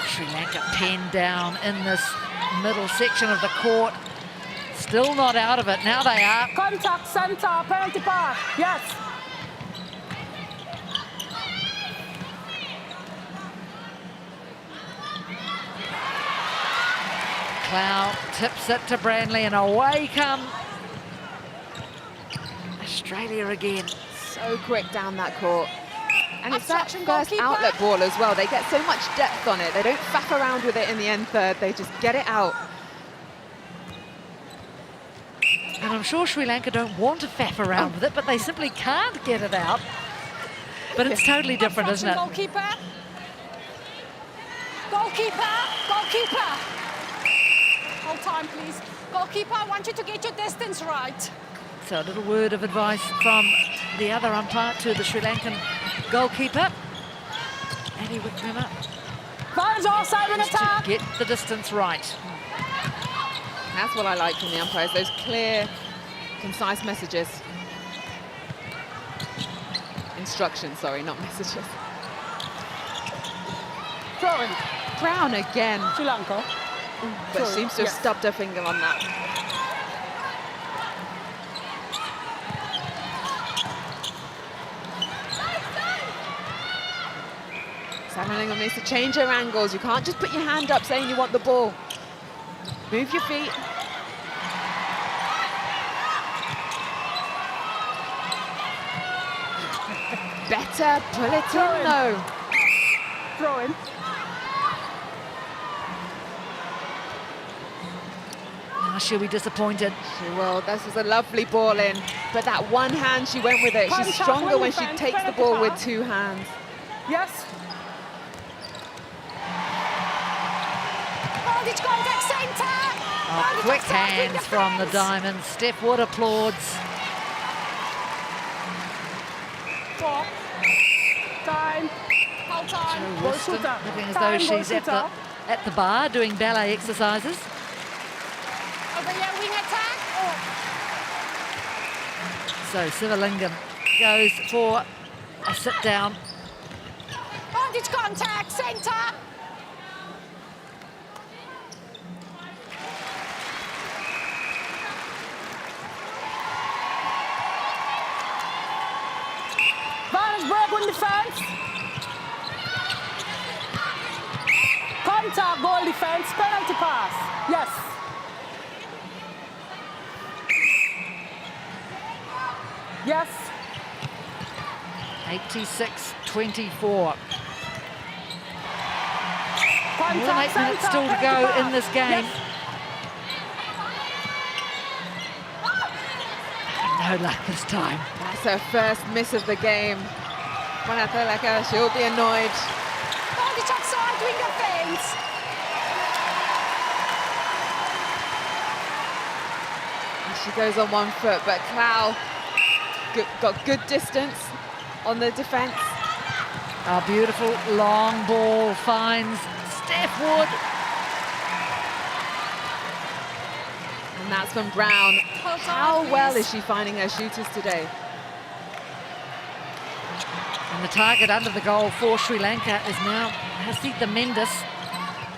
Sri Lanka pinned down in this middle section of the court. Still not out of it. Now they are. Contact, centre, penalty pass. Yes. Clow tips it to Branley and away come Australia again. So quick down that court. And it's that Obstruction, first goalkeeper. outlet ball as well. They get so much depth on it. They don't faff around with it in the end third. They just get it out. And I'm sure Sri Lanka don't want to faff around with it, but they simply can't get it out. But it's totally different, isn't it? Goalkeeper. Goalkeeper. Goalkeeper. Hold time, please. Goalkeeper, I want you to get your distance right. So a little word of advice from the other umpire to the Sri Lankan goalkeeper. Eddie Wickrama. Fires offside in Just to attack. get the distance right. That's what I like from the umpires, those clear, concise messages. Instructions, sorry, not messages. Throw in. Brown again. Sri Lanka. But Sorry, seems to have yes. stubbed her finger on that. Savalingham needs to change her angles. You can't just put your hand up saying you want the ball. Move your feet. Better pull it Throw in, in. though. Throw in. Now she'll be disappointed. She will. This was a lovely ball in, but that one hand she went with it. She's Contact stronger when she defense, takes the penalty ball with pass. 2 hands. Yes. Bondage contact centre. Oh, quick hands from the Diamonds. Steph Wood applauds. 4. Time. Hold time. Goal Weston shooter. looking as though Time, goal she's shooter. at the bar doing ballet exercises. Over here, wing attack. Oh. So Savalingham goes for a sit down. Bondage contact centre. Varnish break on defense. Contact, goal defense, penalty pass. Yes. Yes. 86-24. More Contact, than 8 minutes centre, still to penalty go pass. in this game. Yes. No luck this time. That's her first miss of the game. Wanathalaka, she'll be annoyed. Bondage outside, wing defense. She goes on 1 foot, but Clow got good distance on the defence. A beautiful long ball finds Steph Wood. And that's from Brown. Hold on, How well please. is she finding her shooters today? And the target under the goal for Sri Lanka is now Hasitha Mendes.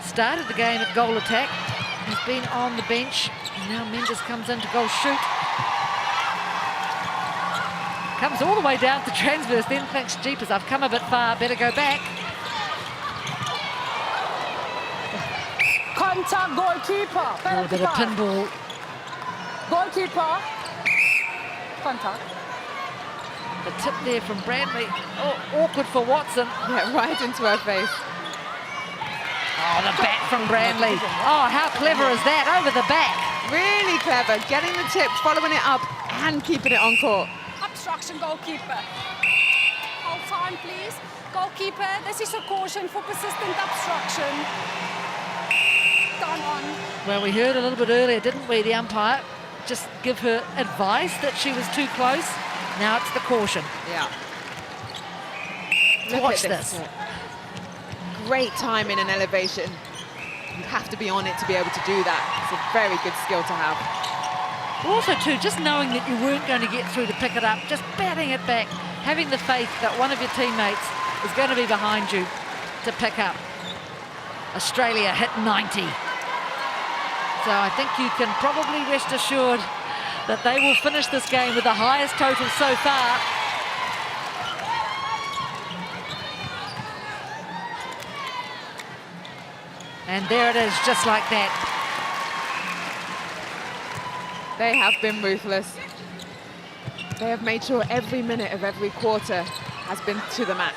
Started the game at goal attack. He's been on the bench. And now Mendes comes in to goal shoot. Comes all the way down to transverse, then thinks, jeepers, I've come a bit far, better go back. Contact, goalkeeper. A little Penalty bit of pass. pinball. Goalkeeper. Contact. The tip there from Bradley. Oh, awkward for Watson. Yeah, right into her face. Oh, the bat from Bradley. Oh, how clever is that? Over the back. Really clever, getting the tip, following it up, and keeping it on court. Obstruction, goalkeeper. Hold time, please. Goalkeeper, this is a caution for persistent obstruction. Gone on. Well, we heard a little bit earlier, didn't we, the umpire just give her advice that she was too close. Now it's the caution. Yeah. Look Watch at this. Great timing and elevation. You have to be on it to be able to do that. It's a very good skill to have. Also, too, just knowing that you weren't going to get through to pick it up, just batting it back, having the faith that one of your teammates is going to be behind you to pick up. Australia hit 90. So I think you can probably rest assured that they will finish this game with the highest total so far. And there it is, just like that. They have been ruthless. They have made sure every minute of every quarter has been to the max.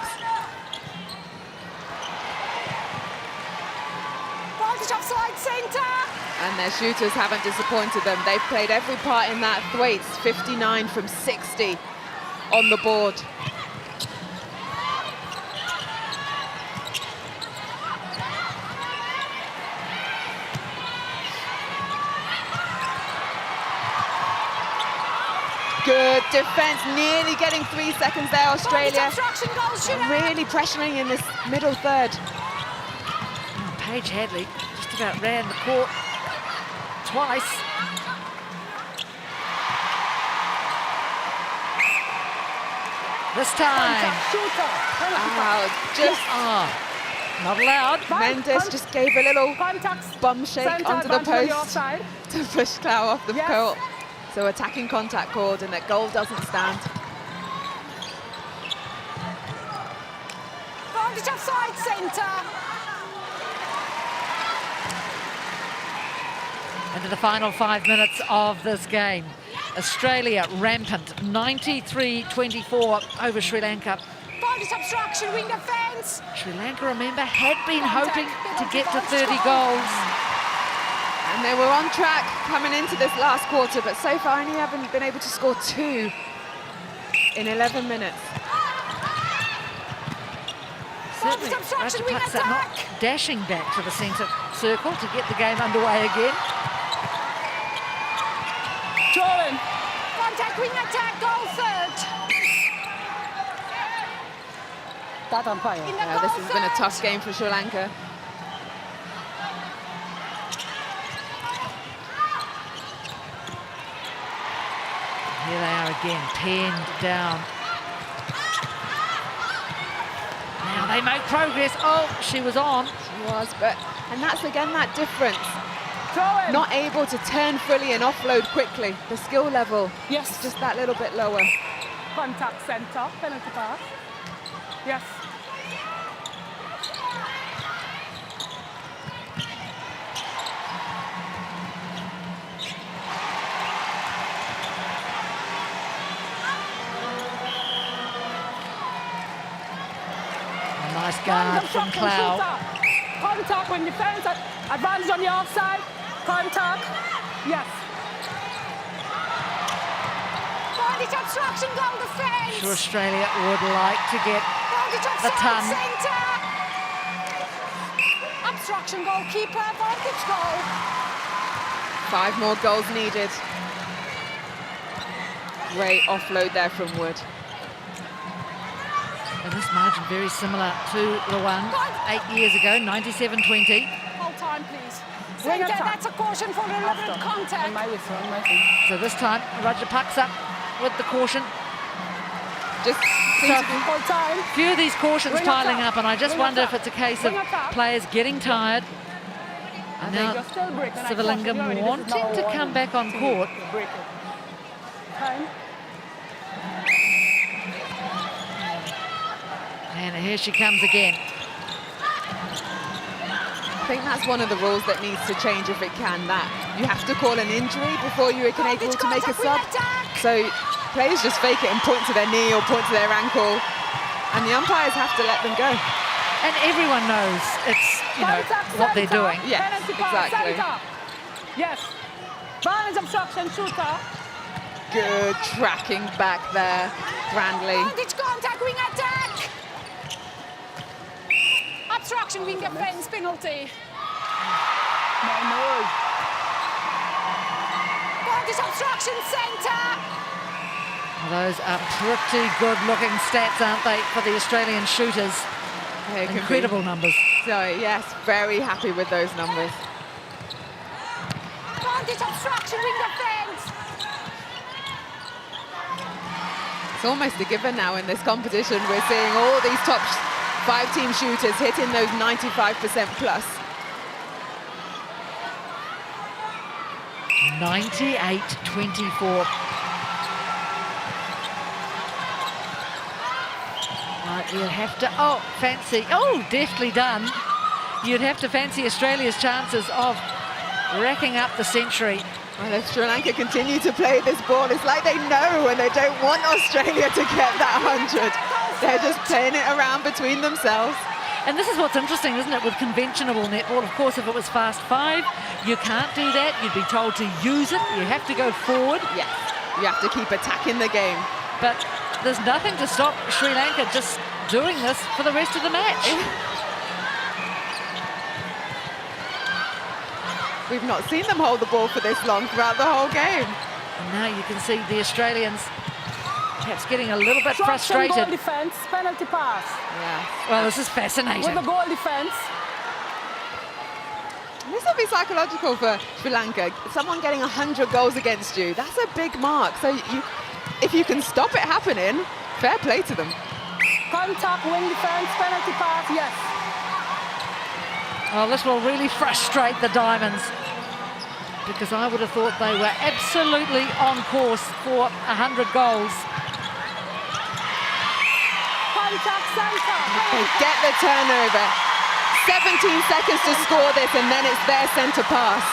Voltage offside centre. And their shooters haven't disappointed them. They've played every part in that. Thwaites, 59 from 60 on the board. Good defense, nearly getting 3 seconds there, Australia. Obstruction, goal shooter. Really pressuring in this middle third. Oh, Paige Hadley just about ran the court twice. This time. Shooter. Penalty pass. Wow, just Oh, not allowed. Mendes just gave a little Contact. bum shake Centre onto the advantage on your post side. to push Clough off the Yes. court. So attacking contact called and that goal doesn't stand. Advantage offside, centre. Into the final 5 minutes of this game. Australia rampant, 93-24 over Sri Lanka. Advantage obstruction, wing defence. Sri Lanka, remember, had been Contact, hoping to penalty get to box 30 goal. goals. And they were on track coming into this last quarter, but so far only haven't been able to score 2 in 11 minutes. Certainly, obstruction, wing Rajapaksa not attack. dashing back to the centre circle to get the game underway again. Jordan. Contact, wing attack, goal third. That umpire. In the Yeah, goal this has been a third. tough game for Sri Lanka. Here they are again, pinned down. Now they make progress. Oh, she was on. She was, and that's again that difference. Throw in. Not able to turn fully and offload quickly. The skill level Yes. is just that little bit lower. Contact, centre. Penalty pass. Yes. A nice guard from Clough. Contact when defence, advantage on the offside. Contact, yes. Advantage obstruction, goal defence. Sure, Australia would like to get Advantage the ton. offside, centre. Obstruction, goalkeeper, advantage goal. 5 more goals needed. Great offload there from Wood. And this margin very similar to the one 8 years ago, 97-20. Hold time, please. Centre, that's a caution for deliberate contact. So this time, Rajapaksa with the caution. Just So, seems to be Hold time. few of these cautions Ring piling attack. up, and I just Ring wonder attack. if it's a case of Ring attack. players getting tired. And now You're still breaking. Sivalingam wanting to come back on court. Time. And here she comes again. I think that's one of the rules that needs to change if it can, that you have to call an injury before you can able to make a sub. So players just fake it and point to their knee or point to their ankle, and the umpires have to let them go. And everyone knows it's, what they're doing. Yeah, Penalty pass, exactly. centre. Yes. Advantage obstruction, shooter. Good tracking back there, Brandley. Advantage contact, wing attack. Obstruction, wing defence, penalty. Advantage obstruction, centre. Those are pretty good-looking stats, aren't they, for the Australian shooters? They can be- Incredible numbers. So yes, very happy with those numbers. Advantage obstruction, wing defence. It's almost a given now in this competition. We're seeing all these top 5-team shooters hitting those 95% plus. 98-24. You'd have to, deftly done. You'd have to fancy Australia's chances of racking up the century. Well, if Sri Lanka continue to play this ball, it's like they know and they don't want Australia to get that 100. They're just playing it around between themselves. And this is what's interesting, isn't it, with conventional netball? Of course, if it was fast 5, you can't do that. You'd be told to use it. You have to go forward. Yes, you have to keep attacking the game. But there's nothing to stop Sri Lanka just doing this for the rest of the match. We've not seen them hold the ball for this long throughout the whole game. And now you can see the Australians perhaps getting a little bit Goal frustrated. defence, penalty pass. Yeah. Well, this is fascinating. With the goal defence. This will be psychological for Sri Lanka. Someone getting 100 goals against you, that's a big mark. So if you can stop it happening, Fair play to them. Contact, wing defense, penalty pass, yes. Oh, this will really frustrate the Diamonds, because I would have thought they were absolutely on course for 100 goals. Contact, center. They get the turnover. 17 seconds to score this, and then it's their centre pass.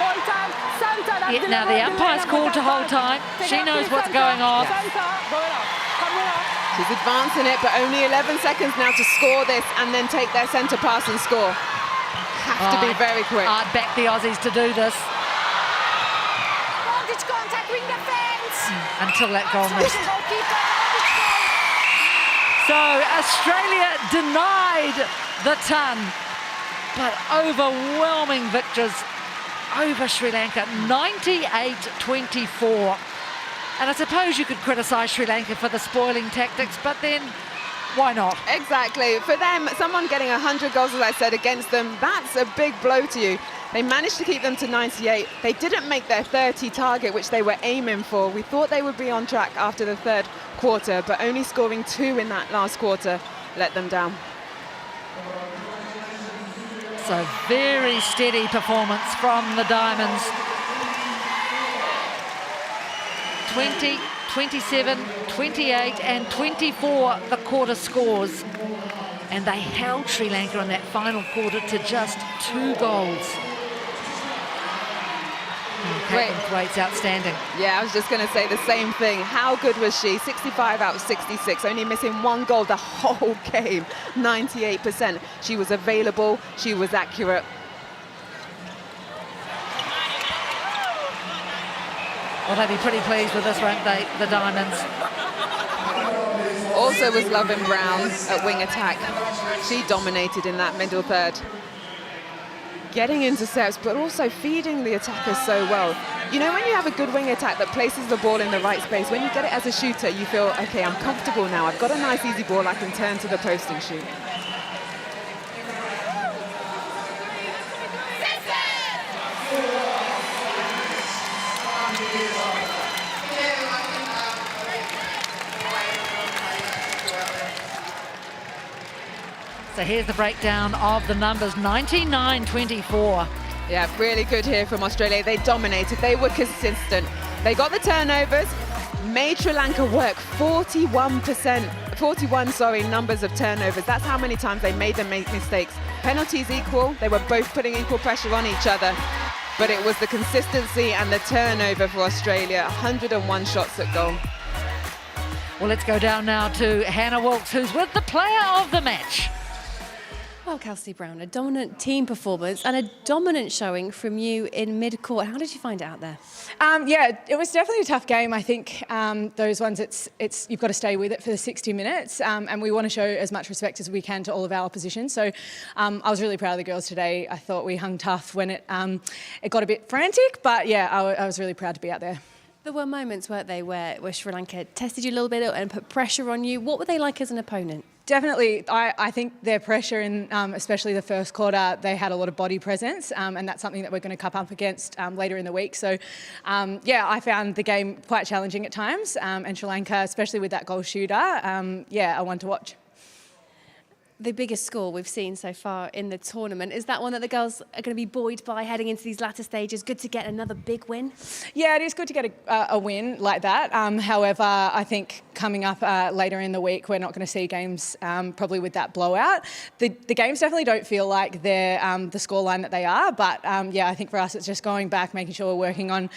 Hold time, center. That's Yeah, now the umpire's called to hold time. She knows what's going on. Center, going up, coming up. She's advancing it, but only 11 seconds now to score this and then take their centre pass and score. Have to be very quick. I'd back the Aussies to do this. Voltage contact, wing defense. Until that goal missed. So Australia denied the ton, but overwhelming victors over Sri Lanka, 98-24. And I suppose you could criticise Sri Lanka for the spoiling tactics, but then why not? Exactly. For them, someone getting 100 goals, as I said, against them, that's a big blow to you. They managed to keep them to 98. They didn't make their 30 target, which they were aiming for. We thought they would be on track after the third quarter, but only scoring 2 in that last quarter let them down. So very steady performance from the Diamonds. 20, 27, 28 and 24 the quarter scores. And they held Sri Lanka in that final quarter to just 2 goals. Caitlin Thwaite's outstanding. Yeah, I was just going to say the same thing. How good was she? 65 out of 66, only missing 1 goal the whole game, 98%. She was available, she was accurate. Well, they'd be pretty pleased with this, won't they, the Diamonds? Also was Lovin Brown at wing attack. She dominated in that middle third. Getting intercepts, but also feeding the attackers so well. You know, when you have a good wing attack that places the ball in the right space, when you get it as a shooter, you feel, okay, I'm comfortable now. I've got a nice, easy ball. I can turn to the post and shoot. So here's the breakdown of the numbers, 99-24. Yeah, really good here from Australia. They dominated, they were consistent. They got the turnovers, made Sri Lanka work 41 numbers of turnovers. That's how many times they made them make mistakes. Penalties equal, they were both putting equal pressure on each other. But it was the consistency and the turnover for Australia, 101 shots at goal. Well, let's go down now to Hannah Wilkes, who's with the player of the match. Well, Kelsey Brown, a dominant team performance and a dominant showing from you in mid-court. How did you find it out there? Yeah, it was definitely a tough game. I think those ones, it's you've got to stay with it for the 60 minutes, and we want to show as much respect as we can to all of our opposition. So I was really proud of the girls today. I thought we hung tough when it got a bit frantic, but yeah, I was really proud to be out there. There were moments, weren't they, where Sri Lanka tested you a little bit and put pressure on you. What were they like as an opponent? Definitely. I think their pressure in especially the first quarter, they had a lot of body presence, and that's something that we're going to come up against later in the week. So, yeah, I found the game quite challenging at times, and Sri Lanka, especially with that goal shooter, yeah, a one to watch. The biggest score we've seen so far in the tournament, is that one that the girls are going to be buoyed by heading into these latter stages? Good to get another big win? Yeah, it is good to get a win like that. However, I think coming up later in the week, we're not going to see games probably with that blowout. The games definitely don't feel like they're the scoreline that they are, but yeah, I think for us it's just going back, making sure we're working on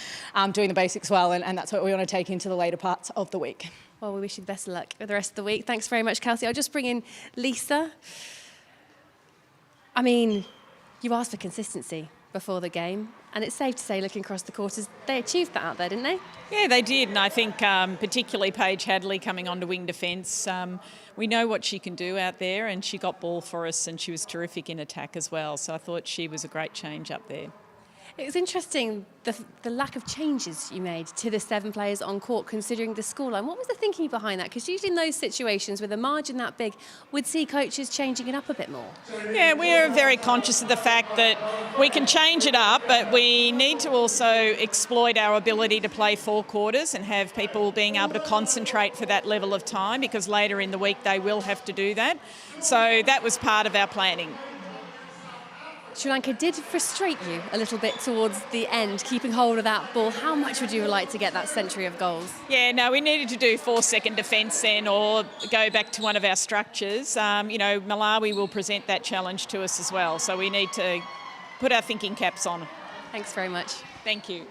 doing the basics well, and that's what we want to take into the later parts of the week. Well, we wish you the best of luck with the rest of the week. Thanks very much, Kelsey. I'll just bring in Lisa. I mean, you asked for consistency before the game, and it's safe to say, looking across the quarters, they achieved that out there, didn't they? Yeah, they did, and I think particularly Paige Hadley coming onto wing defence. We know what she can do out there, and she got ball for us, and she was terrific in attack as well. So I thought she was a great change up there. It's interesting the lack of changes you made to the 7 players on court, considering the scoreline. What was the thinking behind that? Because usually in those situations with a margin that big, we'd see coaches changing it up a bit more. Yeah, we're very conscious of the fact that we can change it up, but we need to also exploit our ability to play 4 quarters and have people being able to concentrate for that level of time, because later in the week they will have to do that. So that was part of our planning. Sri Lanka did frustrate you a little bit towards the end, keeping hold of that ball. How much would you like to get that century of goals? Yeah, no, we needed to do 4-second defence then, or go back to one of our structures. Malawi will present that challenge to us as well, so we need to put our thinking caps on. Thanks very much. Thank you.